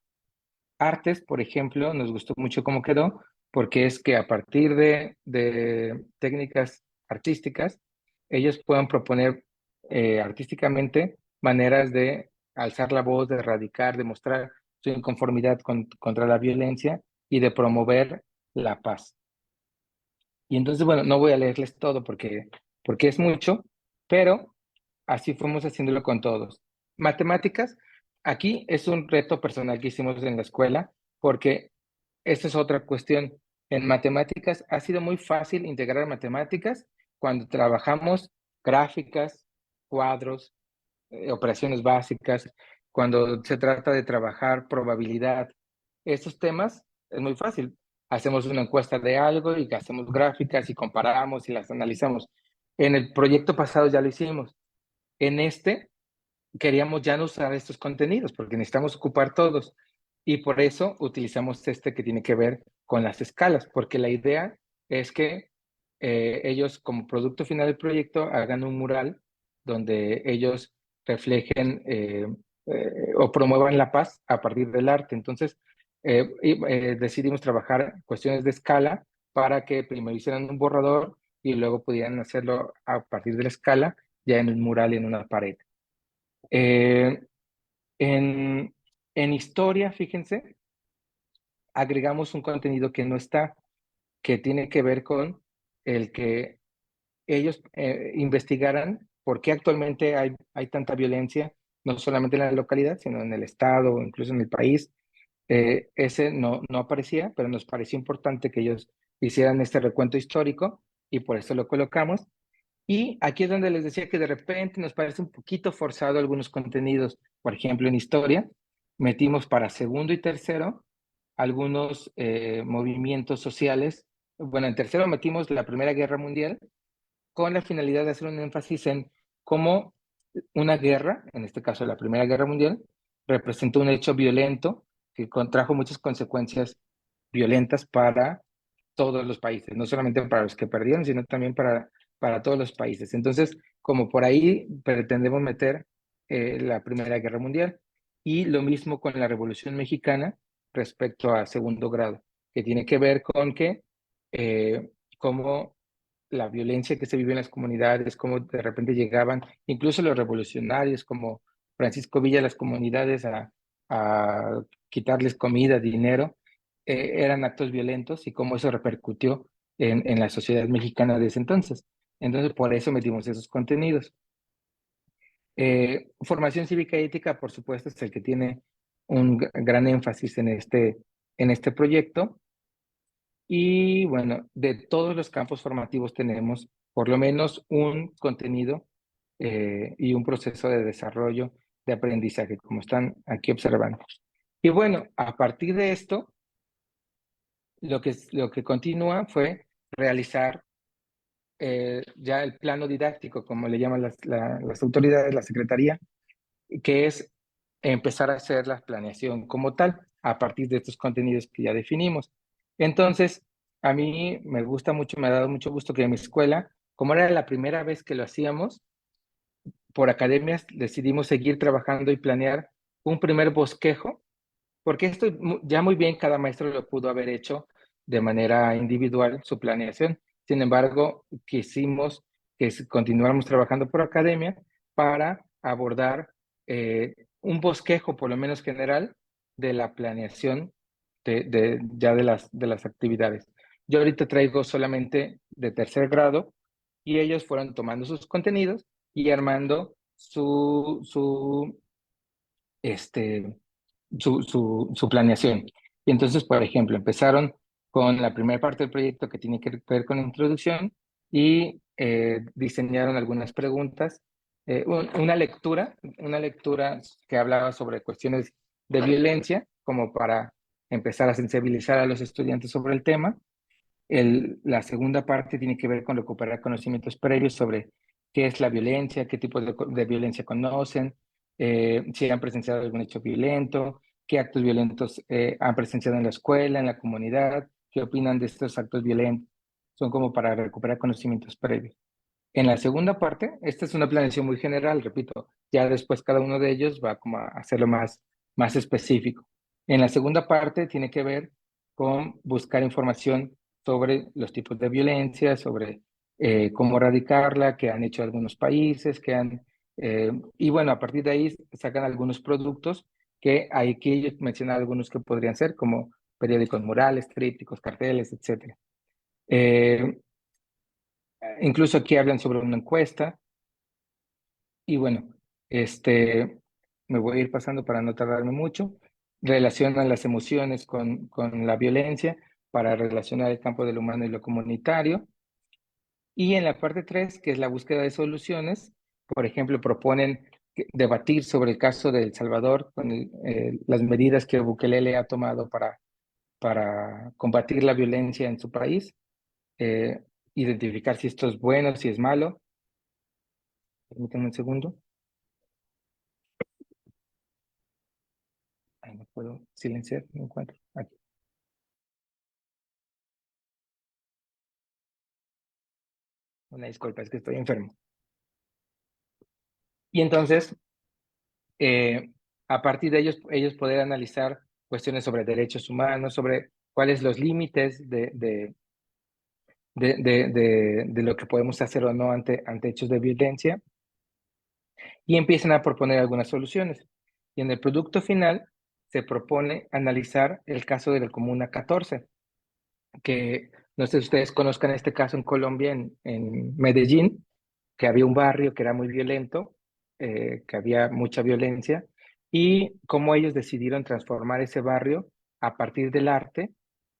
Artes, por ejemplo, nos gustó mucho cómo quedó, porque es que a partir de técnicas artísticas, ellos puedan proponer artísticamente maneras de alzar la voz, de erradicar, de mostrar su inconformidad contra la violencia y de promover la paz. Y entonces, bueno, no voy a leerles todo porque es mucho, pero así fuimos haciéndolo con todos. Matemáticas, aquí es un reto personal que hicimos en la escuela, porque esta es otra cuestión. En matemáticas ha sido muy fácil integrar matemáticas cuando trabajamos gráficas, cuadros, operaciones básicas, cuando se trata de trabajar probabilidad. Estos temas es muy fácil. Hacemos una encuesta de algo y hacemos gráficas y comparamos y las analizamos. En el proyecto pasado ya lo hicimos. En este queríamos ya no usar estos contenidos porque necesitamos ocupar todos. Y por eso utilizamos este que tiene que ver con las escalas, porque la idea es que ellos como producto final del proyecto hagan un mural donde ellos reflejen o promuevan la paz a partir del arte. Entonces, decidimos trabajar cuestiones de escala para que primero hicieran un borrador y luego pudieran hacerlo a partir de la escala, ya en un mural y en una pared. Eh, en, en historia, fíjense, agregamos un contenido que no está, que tiene que ver con el que ellos investigaran por qué actualmente hay tanta violencia, no solamente en la localidad, sino en el estado o incluso en el país. Ese no aparecía, pero nos pareció importante que ellos hicieran este recuento histórico y por eso lo colocamos. Y aquí es donde les decía que de repente nos parece un poquito forzado algunos contenidos. Por ejemplo, en historia, metimos para segundo y tercero algunos movimientos sociales. Bueno, en tercero metimos la Primera Guerra Mundial con la finalidad de hacer un énfasis en cómo una guerra, en este caso la Primera Guerra Mundial, representó un hecho violento que contrajo muchas consecuencias violentas para todos los países, no solamente para los que perdieron, sino también para todos los países. Entonces, como por ahí pretendemos meter la Primera Guerra Mundial y lo mismo con la Revolución Mexicana respecto a segundo grado, que tiene que ver con que cómo la violencia que se vive en las comunidades, cómo de repente llegaban incluso los revolucionarios como Francisco Villa a las comunidades a quitarles comida, dinero, eran actos violentos y cómo eso repercutió en la sociedad mexicana de ese entonces. Entonces, por eso metimos esos contenidos. Formación cívica y ética, por supuesto, es el que tiene un gran énfasis en este proyecto. Y bueno, de todos los campos formativos tenemos por lo menos un contenido y un proceso de desarrollo de aprendizaje, como están aquí observando. Y bueno, a partir de esto, lo que continúa fue realizar ya el plano didáctico, como le llaman las autoridades, la secretaría, que es empezar a hacer la planeación como tal, a partir de estos contenidos que ya definimos. Entonces, a mí me gusta mucho, me ha dado mucho gusto que en mi escuela, como era la primera vez que lo hacíamos, por academias decidimos seguir trabajando y planear un primer bosquejo, porque esto ya muy bien cada maestro lo pudo haber hecho de manera individual, su planeación. Sin embargo, quisimos que continuáramos trabajando por academia para abordar un bosquejo, por lo menos general, de la planeación ya de las actividades. Yo ahorita traigo solamente de tercer grado y ellos fueron tomando sus contenidos y armando este, su planeación. Y entonces, por ejemplo, empezaron con la primera parte del proyecto que tiene que ver con la introducción y diseñaron algunas preguntas, una lectura que hablaba sobre cuestiones de violencia, como para empezar a sensibilizar a los estudiantes sobre el tema. La segunda parte tiene que ver con recuperar conocimientos previos sobre qué es la violencia, qué tipo de violencia conocen, si han presenciado algún hecho violento, qué actos violentos han presenciado en la escuela, en la comunidad, qué opinan de estos actos violentos. Son como para recuperar conocimientos previos. En la segunda parte, esta es una planeación muy general, repito, ya después cada uno de ellos va como a hacerlo más específico. En la segunda parte tiene que ver con buscar información sobre los tipos de violencia, sobre cómo erradicarla, que han hecho algunos países, y bueno, a partir de ahí sacan algunos productos que aquí ellos mencionan algunos que podrían ser como periódicos murales, trípticos, carteles, etc. Incluso aquí hablan sobre una encuesta y bueno, me voy a ir pasando para no tardarme mucho. Relacionan las emociones con la violencia para relacionar el campo de lo humano y lo comunitario. Y en la parte 3, que es la búsqueda de soluciones, por ejemplo, proponen debatir sobre el caso de El Salvador con las medidas que Bukele ha tomado para combatir la violencia en su país, identificar si esto es bueno, si es malo. Permítanme un segundo. Ay, no puedo silenciar, no encuentro. Aquí. Una disculpa, es que estoy enfermo. Y entonces, a partir de ellos poder analizar cuestiones sobre derechos humanos, sobre cuáles los límites de lo que podemos hacer o no ante hechos de violencia, y empiezan a proponer algunas soluciones. Y en el producto final se propone analizar el caso de la Comuna 14, que no sé si ustedes conozcan este caso en Colombia, en Medellín, que había un barrio que era muy violento, que había mucha violencia, y cómo ellos decidieron transformar ese barrio a partir del arte,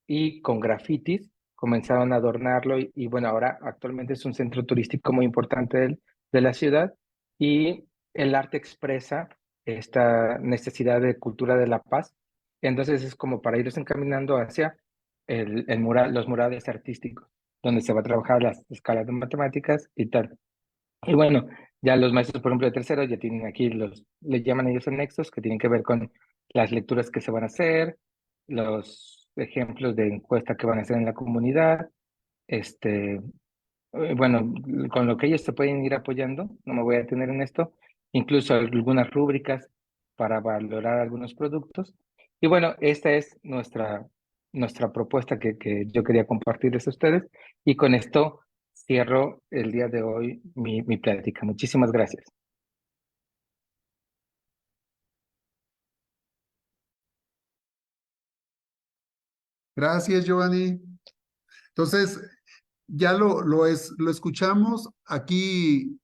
y con grafitis comenzaron a adornarlo, y bueno, ahora actualmente es un centro turístico muy importante de la ciudad, y el arte expresa esta necesidad de cultura de la paz. Entonces es como para irlos encaminando hacia los murales artísticos, donde se va a trabajar las escalas de matemáticas y tal. Y bueno, ya los maestros, por ejemplo, de tercero ya tienen aquí le llaman ellos anexos, que tienen que ver con las lecturas que se van a hacer, los ejemplos de encuesta que van a hacer en la comunidad, bueno, con lo que ellos se pueden ir apoyando, no me voy a detener en esto, incluso algunas rúbricas para valorar algunos productos. Y bueno, esta es nuestra propuesta que yo quería compartirles a ustedes, y con esto cierro el día de hoy mi plática. Muchísimas gracias. Gracias, Giovanni. Entonces, ya lo escuchamos. Aquí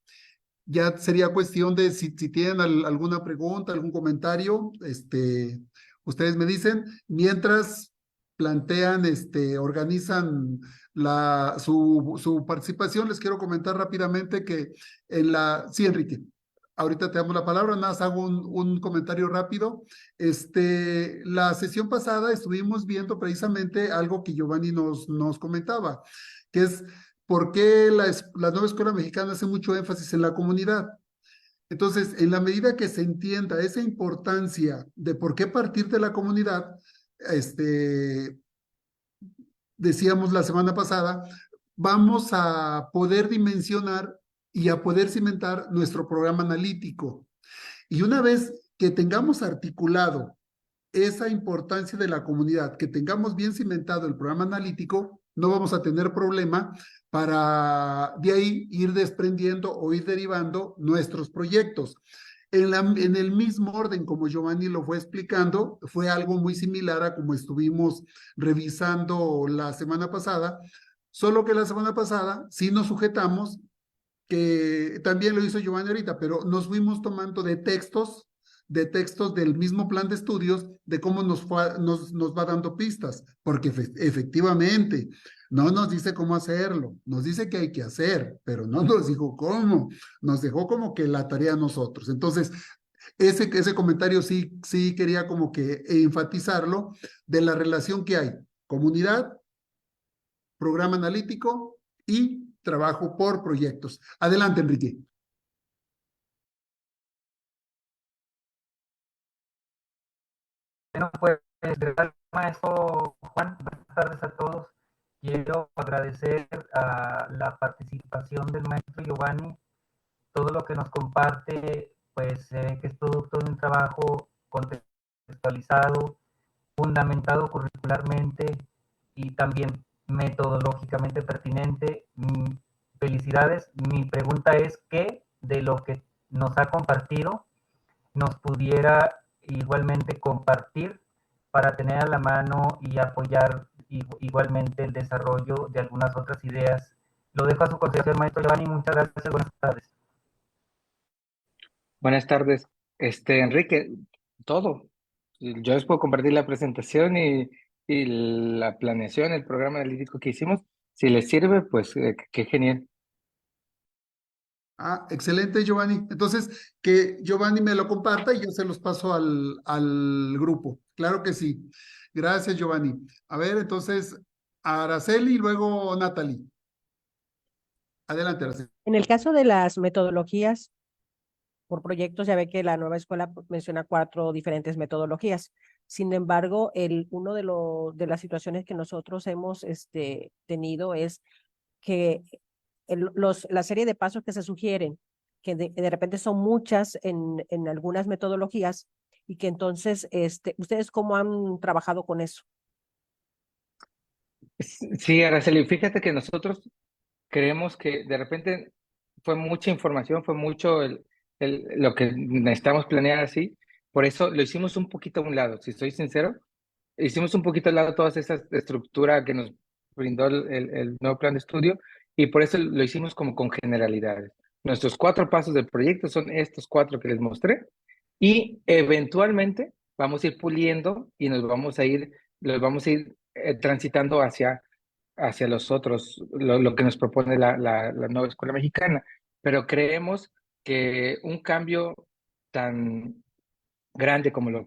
ya sería cuestión de si tienen alguna pregunta, algún comentario, ustedes me dicen. Mientras plantean, organizan su participación, les quiero comentar rápidamente que sí, Enrique, ahorita te damos la palabra, nada más hago un comentario rápido. La sesión pasada estuvimos viendo precisamente algo que Giovanni nos comentaba, que es por qué la nueva escuela mexicana hace mucho énfasis en la comunidad. Entonces, en la medida que se entienda esa importancia de por qué partir de la comunidad, decíamos la semana pasada, vamos a poder dimensionar y a poder cimentar nuestro programa analítico. Y una vez que tengamos articulado esa importancia de la comunidad, que tengamos bien cimentado el programa analítico, no vamos a tener problema para de ahí ir desprendiendo o ir derivando nuestros proyectos. En el mismo orden como Giovanni lo fue explicando, fue algo muy similar a como estuvimos revisando la semana pasada, solo que la semana pasada sí nos sujetamos, que también lo hizo Giovanni ahorita, pero nos fuimos tomando de textos del mismo plan de estudios, de cómo nos va dando pistas, porque efectivamente no nos dice cómo hacerlo, nos dice que hay que hacer, pero no nos dijo cómo, nos dejó como que la tarea a nosotros. Entonces, ese comentario sí quería como que enfatizarlo, de la relación que hay, comunidad, programa analítico y trabajo por proyectos. Adelante, Enrique. Bueno, pues, gracias, maestro Juan. Buenas tardes a todos. Quiero agradecer a la participación del maestro Giovanni. Todo lo que nos comparte, pues se ve que es producto de un trabajo contextualizado, fundamentado curricularmente y también metodológicamente pertinente. Felicidades. Mi pregunta es, ¿qué de lo que nos ha compartido nos pudiera igualmente compartir para tener a la mano y apoyar igualmente el desarrollo de algunas otras ideas? Lo dejo a su consideración, maestro Giovanni. Muchas gracias. Buenas tardes. Buenas tardes. Enrique, todo. Yo les puedo compartir la presentación y la planeación, el programa analítico que hicimos. Si les sirve, pues qué genial. Ah, excelente, Giovanni. Entonces, que Giovanni me lo comparta y yo se los paso al grupo. Claro que sí. Gracias, Giovanni. A ver, entonces, Araceli y luego Natalie. Adelante, Araceli. En el caso de las metodologías por proyectos, ya ve que la nueva escuela menciona 4 diferentes metodologías. Sin embargo, uno de las situaciones que nosotros hemos tenido es que la serie de pasos que se sugieren, que de repente son muchas en algunas metodologías y que entonces, ¿ustedes cómo han trabajado con eso? Sí, Araceli, fíjate que nosotros creemos que de repente fue mucha información, fue mucho lo que necesitamos planear así. Por eso lo hicimos un poquito a un lado, si soy sincero. Hicimos un poquito al lado toda esa estructura que nos brindó el nuevo plan de estudio y por eso lo hicimos como con generalidades. Nuestros 4 pasos del proyecto son estos 4 que les mostré y eventualmente vamos a ir puliendo y los vamos a ir transitando hacia los otros, lo que nos propone la nueva escuela mexicana. Pero creemos que un cambio tan grande como lo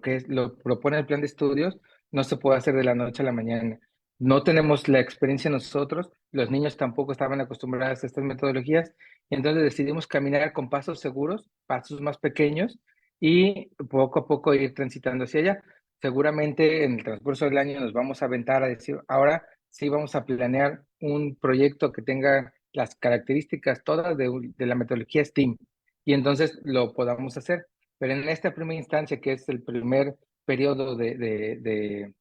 propone el plan de estudios no se puede hacer de la noche a la mañana. No tenemos la experiencia nosotros, los niños tampoco estaban acostumbrados a estas metodologías, y entonces decidimos caminar con pasos seguros, pasos más pequeños, y poco a poco ir transitando hacia allá. Seguramente en el transcurso del año nos vamos a aventar a decir, ahora sí vamos a planear un proyecto que tenga las características todas de la metodología STEAM, y entonces lo podamos hacer. Pero en esta primera instancia, que es el primer periodo del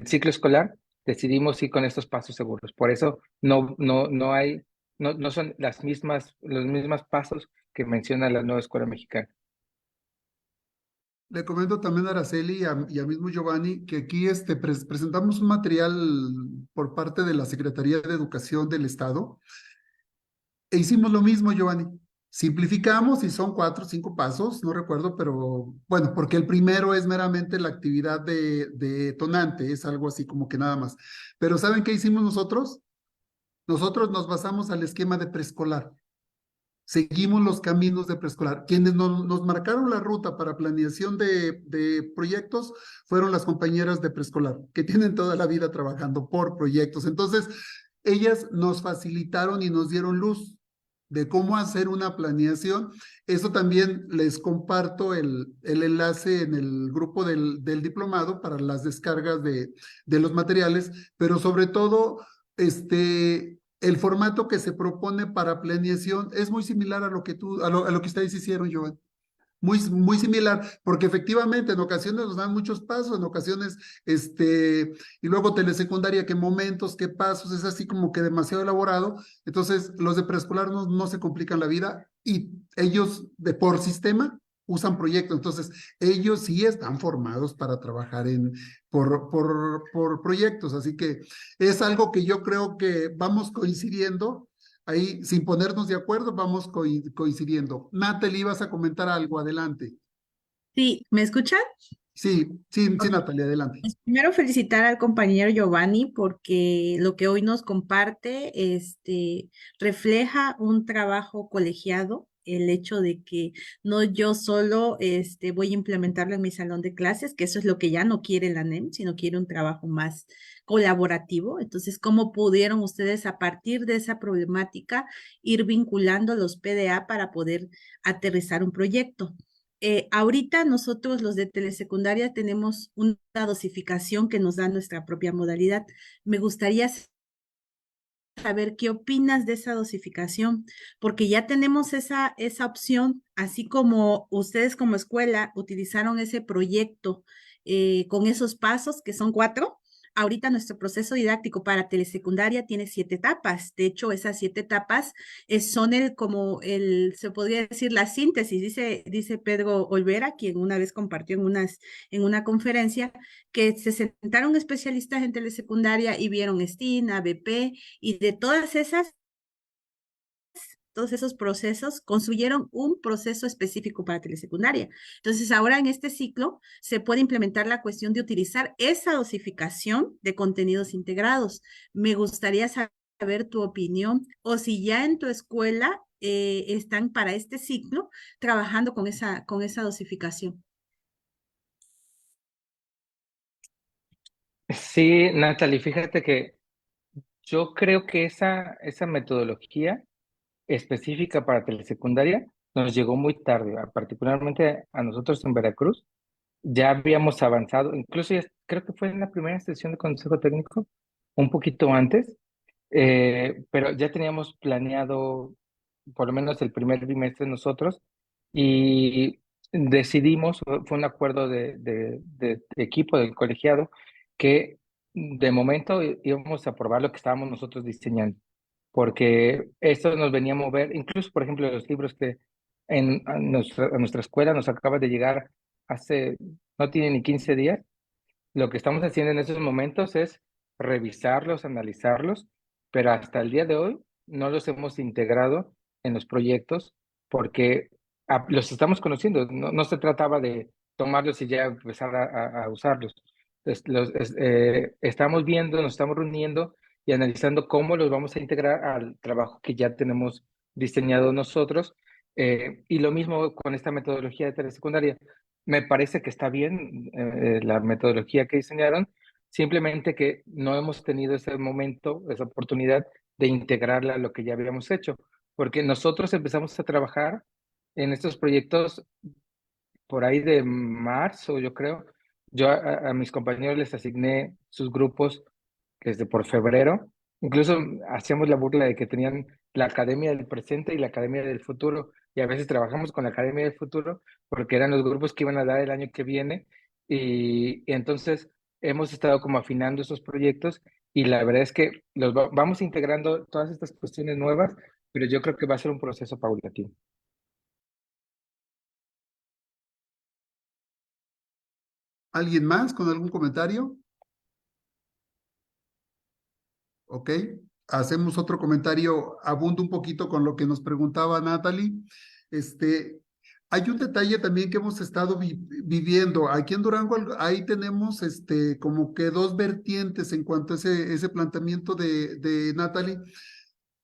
ciclo escolar, decidimos ir con estos pasos seguros. Por eso no son los mismos pasos que menciona la nueva escuela mexicana. Le comento también a Araceli y a mismo Giovanni que aquí presentamos un material por parte de la Secretaría de Educación del Estado e hicimos lo mismo, Giovanni. Simplificamos y son 4 o 5 pasos, no recuerdo, pero bueno, porque el primero es meramente la actividad de detonante, es algo así como que nada más. Pero ¿saben qué hicimos nosotros? Nosotros nos basamos al esquema de preescolar. Seguimos los caminos de preescolar. Quienes nos marcaron la ruta para planeación de proyectos fueron las compañeras de preescolar, que tienen toda la vida trabajando por proyectos. Entonces, ellas nos facilitaron y nos dieron luz de cómo hacer una planeación. Eso también les comparto el enlace en el grupo del diplomado para las descargas de los materiales, pero sobre todo, el formato que se propone para planeación es muy similar a lo que a lo que ustedes hicieron, Joan. Muy similar, porque efectivamente en ocasiones nos dan muchos pasos, en ocasiones, y luego telesecundaria, qué momentos, qué pasos, es así como que demasiado elaborado. Entonces, los de preescolar no se complican la vida y ellos por sistema usan proyectos. Entonces, ellos sí están formados para trabajar por proyectos. Así que es algo que yo creo que vamos coincidiendo. Ahí, sin ponernos de acuerdo, vamos coincidiendo. Natalie, ibas a comentar algo, adelante. Sí, ¿me escuchan? Sí, Ok. Natalie, adelante. Pues primero felicitar al compañero Giovanni porque lo que hoy nos comparte, refleja un trabajo colegiado, el hecho de que no yo solo, voy a implementarlo en mi salón de clases, que eso es lo que ya no quiere la NEM, sino quiere un trabajo más colaborativo. Entonces, ¿cómo pudieron ustedes a partir de esa problemática ir vinculando los PDA para poder aterrizar un proyecto? Ahorita nosotros los de telesecundaria tenemos una dosificación que nos da nuestra propia modalidad. Me gustaría saber qué opinas de esa dosificación, porque ya tenemos esa opción, así como ustedes como escuela utilizaron ese proyecto con esos pasos, que son 4. Ahorita nuestro proceso didáctico para telesecundaria tiene 7 etapas. De hecho, esas 7 etapas son se podría decir la síntesis, dice Pedro Olvera, quien una vez compartió en una conferencia, que se sentaron especialistas en telesecundaria y vieron STEAM, ABP, y de todos esos procesos, construyeron un proceso específico para telesecundaria. Entonces, ahora en este ciclo se puede implementar la cuestión de utilizar esa dosificación de contenidos integrados. Me gustaría saber tu opinión o si ya en tu escuela están para este ciclo trabajando con esa dosificación. Sí, Natalie, fíjate que yo creo que esa metodología específica para telesecundaria nos llegó muy tarde, particularmente a nosotros en Veracruz. Ya habíamos avanzado, incluso creo que fue en la primera sesión de consejo técnico, un poquito antes, pero ya teníamos planeado por lo menos el primer bimestre nosotros, y decidimos, fue un acuerdo de equipo del colegiado, que de momento íbamos a probar lo que estábamos nosotros diseñando, porque esto nos venía a mover, incluso por ejemplo los libros que a nuestra escuela nos acaba de llegar hace, no tiene ni 15 días. Lo que estamos haciendo en estos momentos es revisarlos, analizarlos, pero hasta el día de hoy no los hemos integrado en los proyectos porque los estamos conociendo. No se trataba de tomarlos y ya empezar a usarlos. Estamos viendo, nos estamos reuniendo y analizando cómo los vamos a integrar al trabajo que ya tenemos diseñado nosotros. Y lo mismo con esta metodología de telesecundaria. Me parece que está bien la metodología que diseñaron, simplemente que no hemos tenido ese momento, esa oportunidad de integrarla a lo que ya habíamos hecho, porque nosotros empezamos a trabajar en estos proyectos por ahí de marzo, yo creo. Yo a mis compañeros les asigné sus grupos desde por febrero. Incluso hacíamos la burla de que tenían la Academia del Presente y la Academia del Futuro, y a veces trabajamos con la Academia del Futuro porque eran los grupos que iban a dar el año que viene, y entonces hemos estado como afinando esos proyectos, y la verdad es que vamos integrando todas estas cuestiones nuevas, pero yo creo que va a ser un proceso paulatino. ¿Alguien más con algún comentario? Ok, hacemos otro comentario, abundo un poquito con lo que nos preguntaba Natalie. Hay un detalle también que hemos estado viviendo. Aquí en Durango, ahí tenemos como que dos vertientes en cuanto a ese planteamiento de Natalie.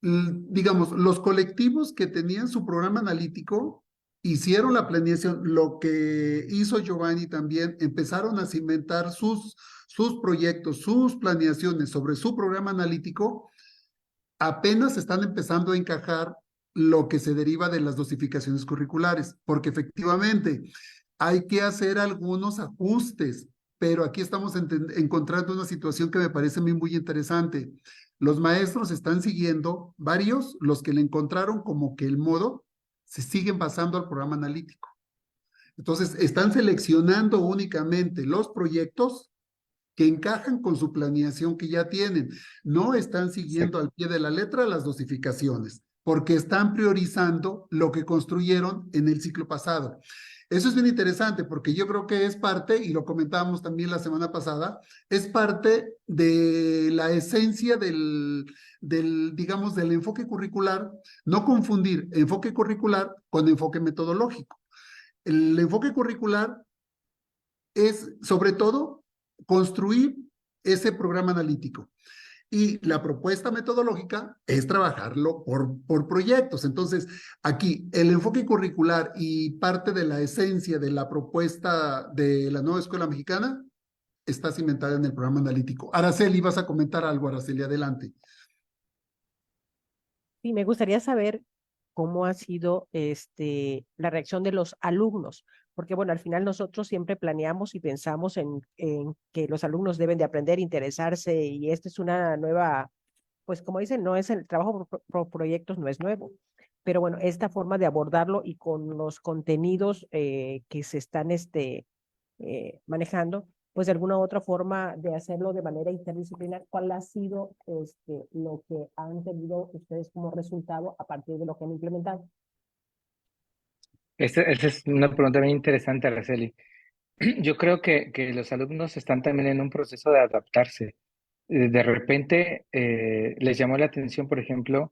Digamos, los colectivos que tenían su programa analítico hicieron la planeación, lo que hizo Giovanni también, empezaron a cimentar sus proyectos, sus planeaciones sobre su programa analítico, apenas están empezando a encajar lo que se deriva de las dosificaciones curriculares, porque efectivamente hay que hacer algunos ajustes, pero aquí estamos encontrando una situación que me parece a mí muy interesante. Los maestros están siguiendo, varios, los que le encontraron como que el modo, se siguen basando al programa analítico. Entonces, están seleccionando únicamente los proyectos que encajan con su planeación que ya tienen. No están siguiendo al pie de la letra las dosificaciones, porque están priorizando lo que construyeron en el ciclo pasado. Eso es bien interesante porque yo creo que es parte, y lo comentábamos también la semana pasada, es parte de la esencia digamos, del enfoque curricular, no confundir enfoque curricular con enfoque metodológico. El enfoque curricular es, sobre todo, construir ese programa analítico. Y la propuesta metodológica es trabajarlo por proyectos. Entonces, aquí el enfoque curricular y parte de la esencia de la propuesta de la nueva escuela mexicana está cimentada en el programa analítico. Araceli, vas a comentar algo, Araceli, adelante. Sí, me gustaría saber cómo ha sido la reacción de los alumnos, porque bueno, al final nosotros siempre planeamos y pensamos en que los alumnos deben de aprender, interesarse, y esta es una nueva, pues como dicen, no es el trabajo por proyectos, no es nuevo, pero bueno, esta forma de abordarlo y con los contenidos que se están manejando, pues de alguna u otra forma de hacerlo de manera interdisciplinar, ¿cuál ha sido lo que han tenido ustedes como resultado a partir de lo que han implementado? Esa es una pregunta bien interesante, Araceli. Yo creo que los alumnos están también en un proceso de adaptarse. De repente les llamó la atención, por ejemplo,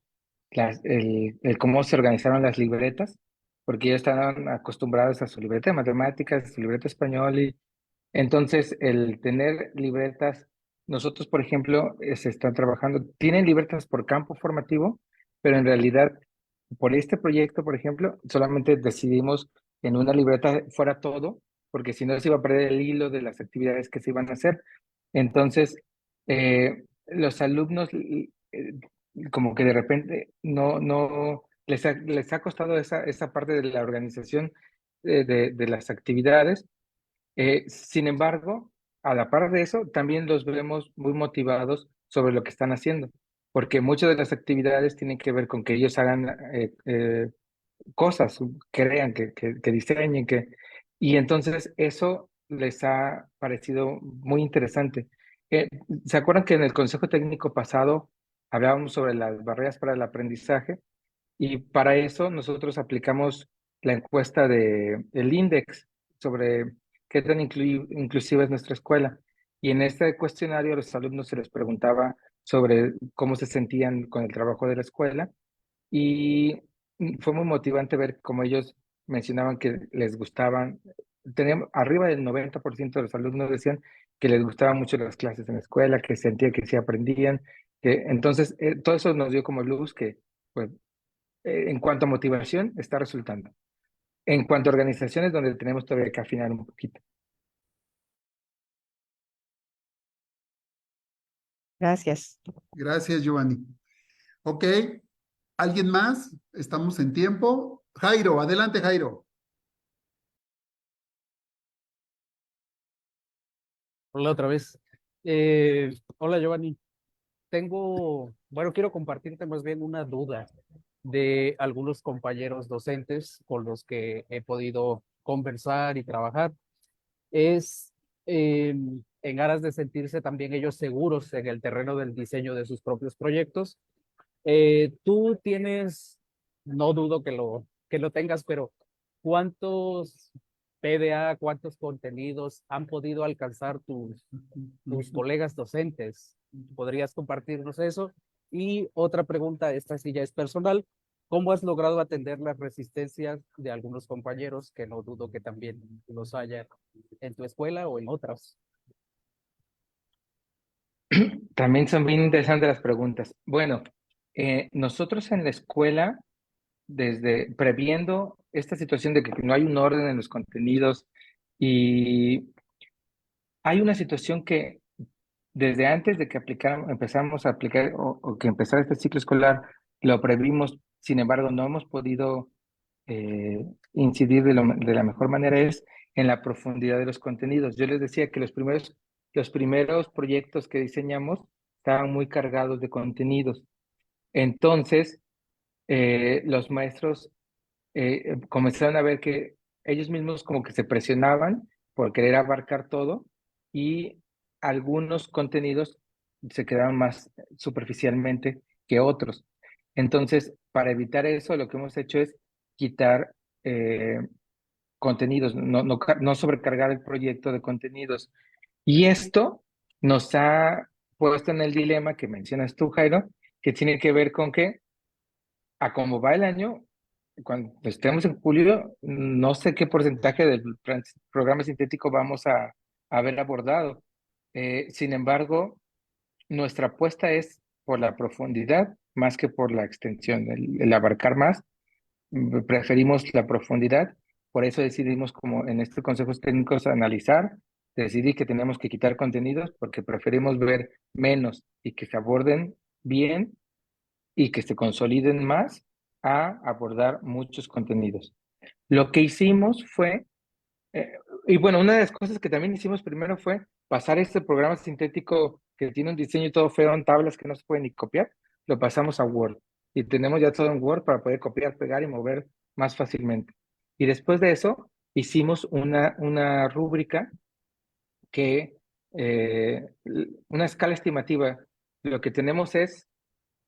el cómo se organizaron las libretas, porque ellos estaban acostumbrados a su libreta de matemáticas, a su libreta de español, y entonces el tener libretas, nosotros, por ejemplo, se están trabajando, tienen libretas por campo formativo, pero en realidad, por este proyecto, por ejemplo, solamente decidimos en una libreta fuera todo, porque si no se iba a perder el hilo de las actividades que se iban a hacer. Entonces, los alumnos como que de repente no les ha costado esa parte de la organización de las actividades. Sin embargo, a la par de eso, también los vemos muy motivados sobre lo que están haciendo, porque muchas de las actividades tienen que ver con que ellos hagan cosas, crean, que diseñen, y entonces eso les ha parecido muy interesante. ¿Se acuerdan que en el Consejo Técnico pasado hablábamos sobre las barreras para el aprendizaje? Y para eso nosotros aplicamos la encuesta el INDEX sobre qué tan inclusiva es nuestra escuela. Y en este cuestionario a los alumnos se les preguntaba sobre cómo se sentían con el trabajo de la escuela y fue muy motivante ver cómo ellos mencionaban que les gustaban. Teníamos arriba del 90% de los alumnos decían que les gustaban mucho las clases en la escuela, que sentían que sí aprendían. Entonces, todo eso nos dio como luz que, pues, en cuanto a motivación, está resultando. En cuanto a organizaciones, donde tenemos todavía que afinar un poquito. Gracias. Gracias, Giovanni. Ok, ¿alguien más? Estamos en tiempo. Jairo, adelante, Jairo. Hola otra vez. Hola Giovanni. Quiero compartirte más bien una duda de algunos compañeros docentes con los que he podido conversar y trabajar. Es en aras de sentirse también ellos seguros en el terreno del diseño de sus propios proyectos. Tú tienes, no dudo que lo tengas, pero ¿cuántos PDA, cuántos contenidos han podido alcanzar tus colegas docentes? ¿Podrías compartirnos eso? Y otra pregunta, esta sí ya es personal, ¿cómo has logrado atender las resistencias de algunos compañeros, que no dudo que también los haya en tu escuela o en otras? También son bien interesantes las preguntas. Bueno, nosotros en la escuela, desde previendo esta situación de que no hay un orden en los contenidos y hay una situación que desde antes de que empezamos a aplicar o que empezara este ciclo escolar, lo previmos, sin embargo, no hemos podido incidir de la mejor manera es en la profundidad de los contenidos. Yo les decía que los primeros proyectos que diseñamos estaban muy cargados de contenidos. Entonces, los maestros comenzaron a ver que ellos mismos como que se presionaban por querer abarcar todo y algunos contenidos se quedaban más superficialmente que otros. Entonces, para evitar eso, lo que hemos hecho es quitar contenidos, no sobrecargar el proyecto de contenidos. Y esto nos ha puesto en el dilema que mencionas tú, Jairo, que tiene que ver con que a cómo va el año, cuando estemos en julio, no sé qué porcentaje del programa sintético vamos a haber abordado. Sin embargo, nuestra apuesta es por la profundidad más que por la extensión, el abarcar más. Preferimos la profundidad, por eso decidimos como en estos consejos técnicos analizar, decidí que tenemos que quitar contenidos porque preferimos ver menos y que se aborden bien y que se consoliden más a abordar muchos contenidos. Lo que hicimos fue, eh, y bueno, una de las cosas que también hicimos primero fue pasar este programa sintético que tiene un diseño todo feo en tablas que no se puede ni copiar, lo pasamos a Word. Y tenemos ya todo en Word para poder copiar, pegar y mover más fácilmente. Y después de eso, hicimos una rúbrica que, una escala estimativa. Lo que tenemos es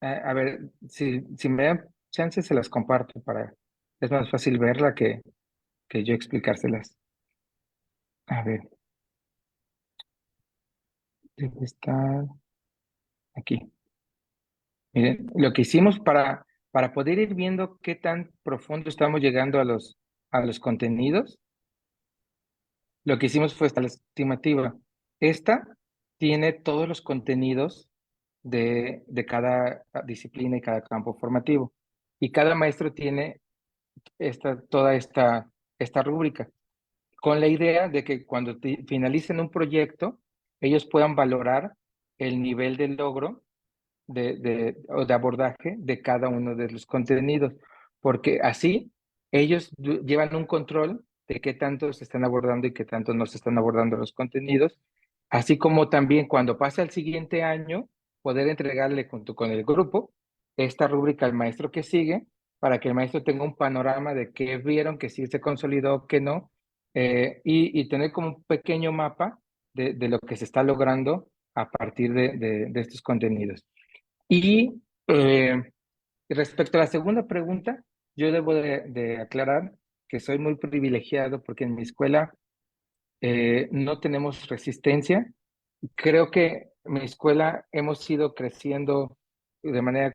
a ver, si me dan chance, se las comparto es más fácil verla que yo explicárselas. A ver, debe estar aquí. Miren, lo que hicimos para poder ir viendo qué tan profundo estamos llegando a los contenidos, lo que hicimos fue esta la estimativa. Esta tiene todos los contenidos de cada disciplina y cada campo formativo. Y cada maestro tiene toda esta rúbrica, con la idea de que cuando finalicen un proyecto, ellos puedan valorar el nivel de logro o de abordaje de cada uno de los contenidos, porque así ellos llevan un control de qué tanto se están abordando y qué tanto no se están abordando los contenidos, así como también cuando pasa el siguiente año, poder entregarle junto con el grupo esta rúbrica al maestro que sigue, para que el maestro tenga un panorama de qué vieron, que sí se consolidó, que no, y tener como un pequeño mapa de lo que se está logrando a partir de estos contenidos. Y respecto a la segunda pregunta, yo debo de aclarar que soy muy privilegiado porque en mi escuela no tenemos resistencia. Creo que en mi escuela hemos ido creciendo de manera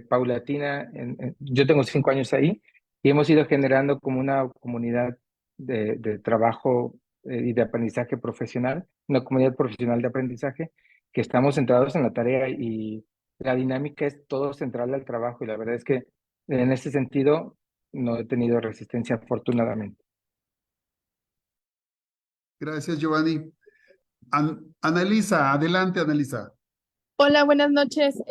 paulatina. Yo tengo 5 años ahí y hemos ido generando como una comunidad de trabajo y de aprendizaje profesional, una comunidad profesional de aprendizaje que estamos centrados en la tarea y la dinámica es todo central al trabajo y la verdad es que en ese sentido no he tenido resistencia afortunadamente. Gracias, Giovanni. Annalisa, adelante, Annalisa. Hola, buenas noches.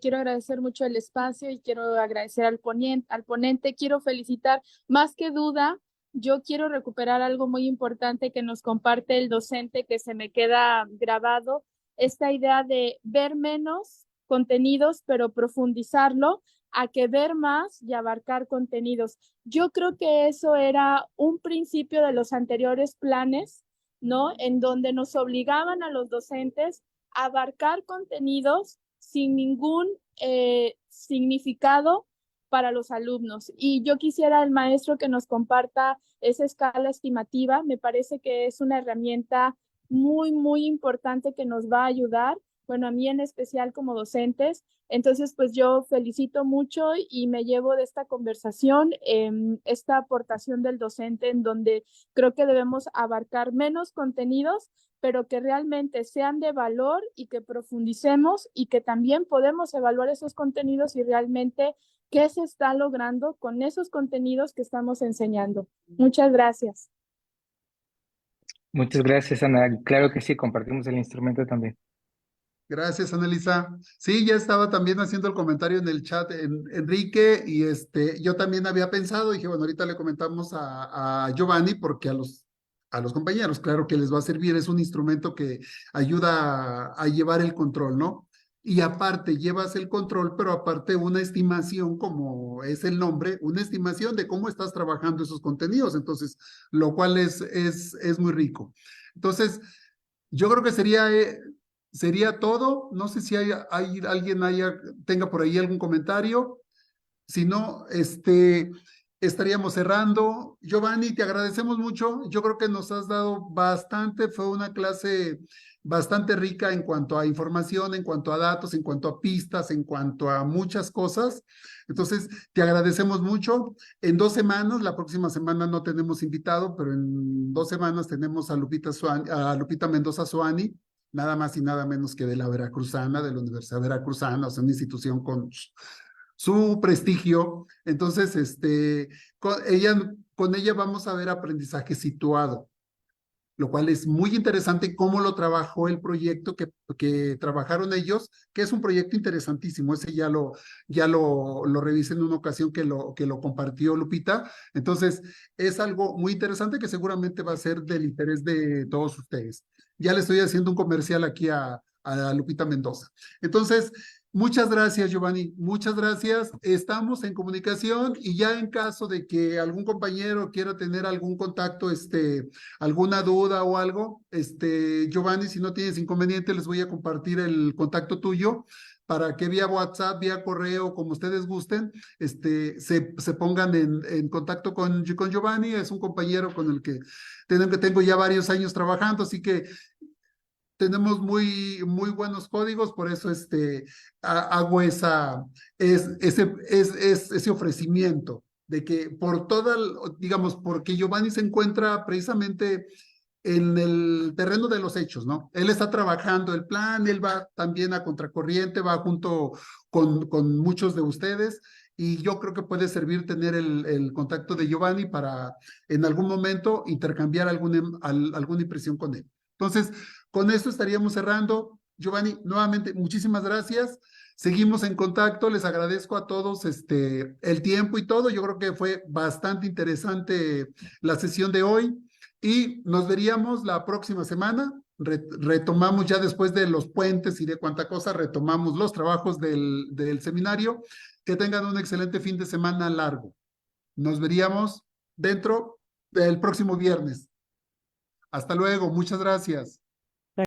Quiero agradecer mucho el espacio y quiero agradecer al ponente. Quiero felicitar, más que duda, yo quiero recuperar algo muy importante que nos comparte el docente, que se me queda grabado, esta idea de ver menos contenidos, pero profundizarlo, a que ver más y abarcar contenidos. Yo creo que eso era un principio de los anteriores planes, ¿no? En donde nos obligaban a los docentes abarcar contenidos sin ningún significado para los alumnos. Y yo quisiera el maestro que nos comparta esa escala estimativa. Me parece que es una herramienta muy, muy importante que nos va a ayudar, bueno, a mí en especial como docentes. Entonces, pues yo felicito mucho y me llevo de esta conversación esta aportación del docente en donde creo que debemos abarcar menos contenidos, pero que realmente sean de valor y que profundicemos y que también podemos evaluar esos contenidos y realmente qué se está logrando con esos contenidos que estamos enseñando. Muchas gracias. Muchas gracias, Ana. Claro que sí, compartimos el instrumento también. Gracias, Annalisa. Sí, ya estaba también haciendo el comentario en el chat, Enrique, y yo también había pensado, dije, bueno, ahorita le comentamos a Giovanni, porque a los compañeros, claro que les va a servir, es un instrumento que ayuda a llevar el control, ¿no? Y aparte llevas el control, pero aparte una estimación, como es el nombre, una estimación de cómo estás trabajando esos contenidos, entonces, lo cual es muy rico. Entonces, yo creo que sería todo. No sé si alguien tenga por ahí algún comentario. Si no, estaríamos cerrando. Giovanni, te agradecemos mucho. Yo creo que nos has dado bastante. Fue una clase bastante rica en cuanto a información, en cuanto a datos, en cuanto a pistas, en cuanto a muchas cosas. Entonces, te agradecemos mucho. En 2 semanas, la próxima semana no tenemos invitado, pero en 2 semanas tenemos a Lupita Mendoza Soani, nada más y nada menos que de la Veracruzana, de la Universidad Veracruzana, o sea, una institución con su prestigio. Entonces, con ella vamos a ver aprendizaje situado, lo cual es muy interesante cómo lo trabajó el proyecto que trabajaron ellos, que es un proyecto interesantísimo. Ese ya lo revisé en una ocasión que lo compartió Lupita. Entonces, es algo muy interesante que seguramente va a ser del interés de todos ustedes. Ya le estoy haciendo un comercial aquí a Lupita Mendoza. Entonces, muchas gracias, Giovanni. Muchas gracias. Estamos en comunicación y ya en caso de que algún compañero quiera tener algún contacto, alguna duda o algo, Giovanni, si no tienes inconveniente, les voy a compartir el contacto tuyo para que vía WhatsApp, vía correo, como ustedes gusten, se pongan en contacto con Giovanni. Es un compañero con el que tengo ya varios años trabajando, así que tenemos muy buenos códigos, por eso hago ese ofrecimiento de que digamos, porque Giovanni se encuentra precisamente en el terreno de los hechos, ¿no? Él está trabajando el plan, él va también a contracorriente, va junto con muchos de ustedes, y yo creo que puede servir tener el contacto de Giovanni para en algún momento intercambiar alguna impresión con él. Entonces, con esto estaríamos cerrando. Giovanni, nuevamente, muchísimas gracias. Seguimos en contacto. Les agradezco a todos el tiempo y todo. Yo creo que fue bastante interesante la sesión de hoy y nos veríamos la próxima semana. retomamos ya después de los puentes y de cuánta cosa, retomamos los trabajos del seminario. Que tengan un excelente fin de semana largo. Nos veríamos dentro del próximo viernes. Hasta luego, muchas gracias.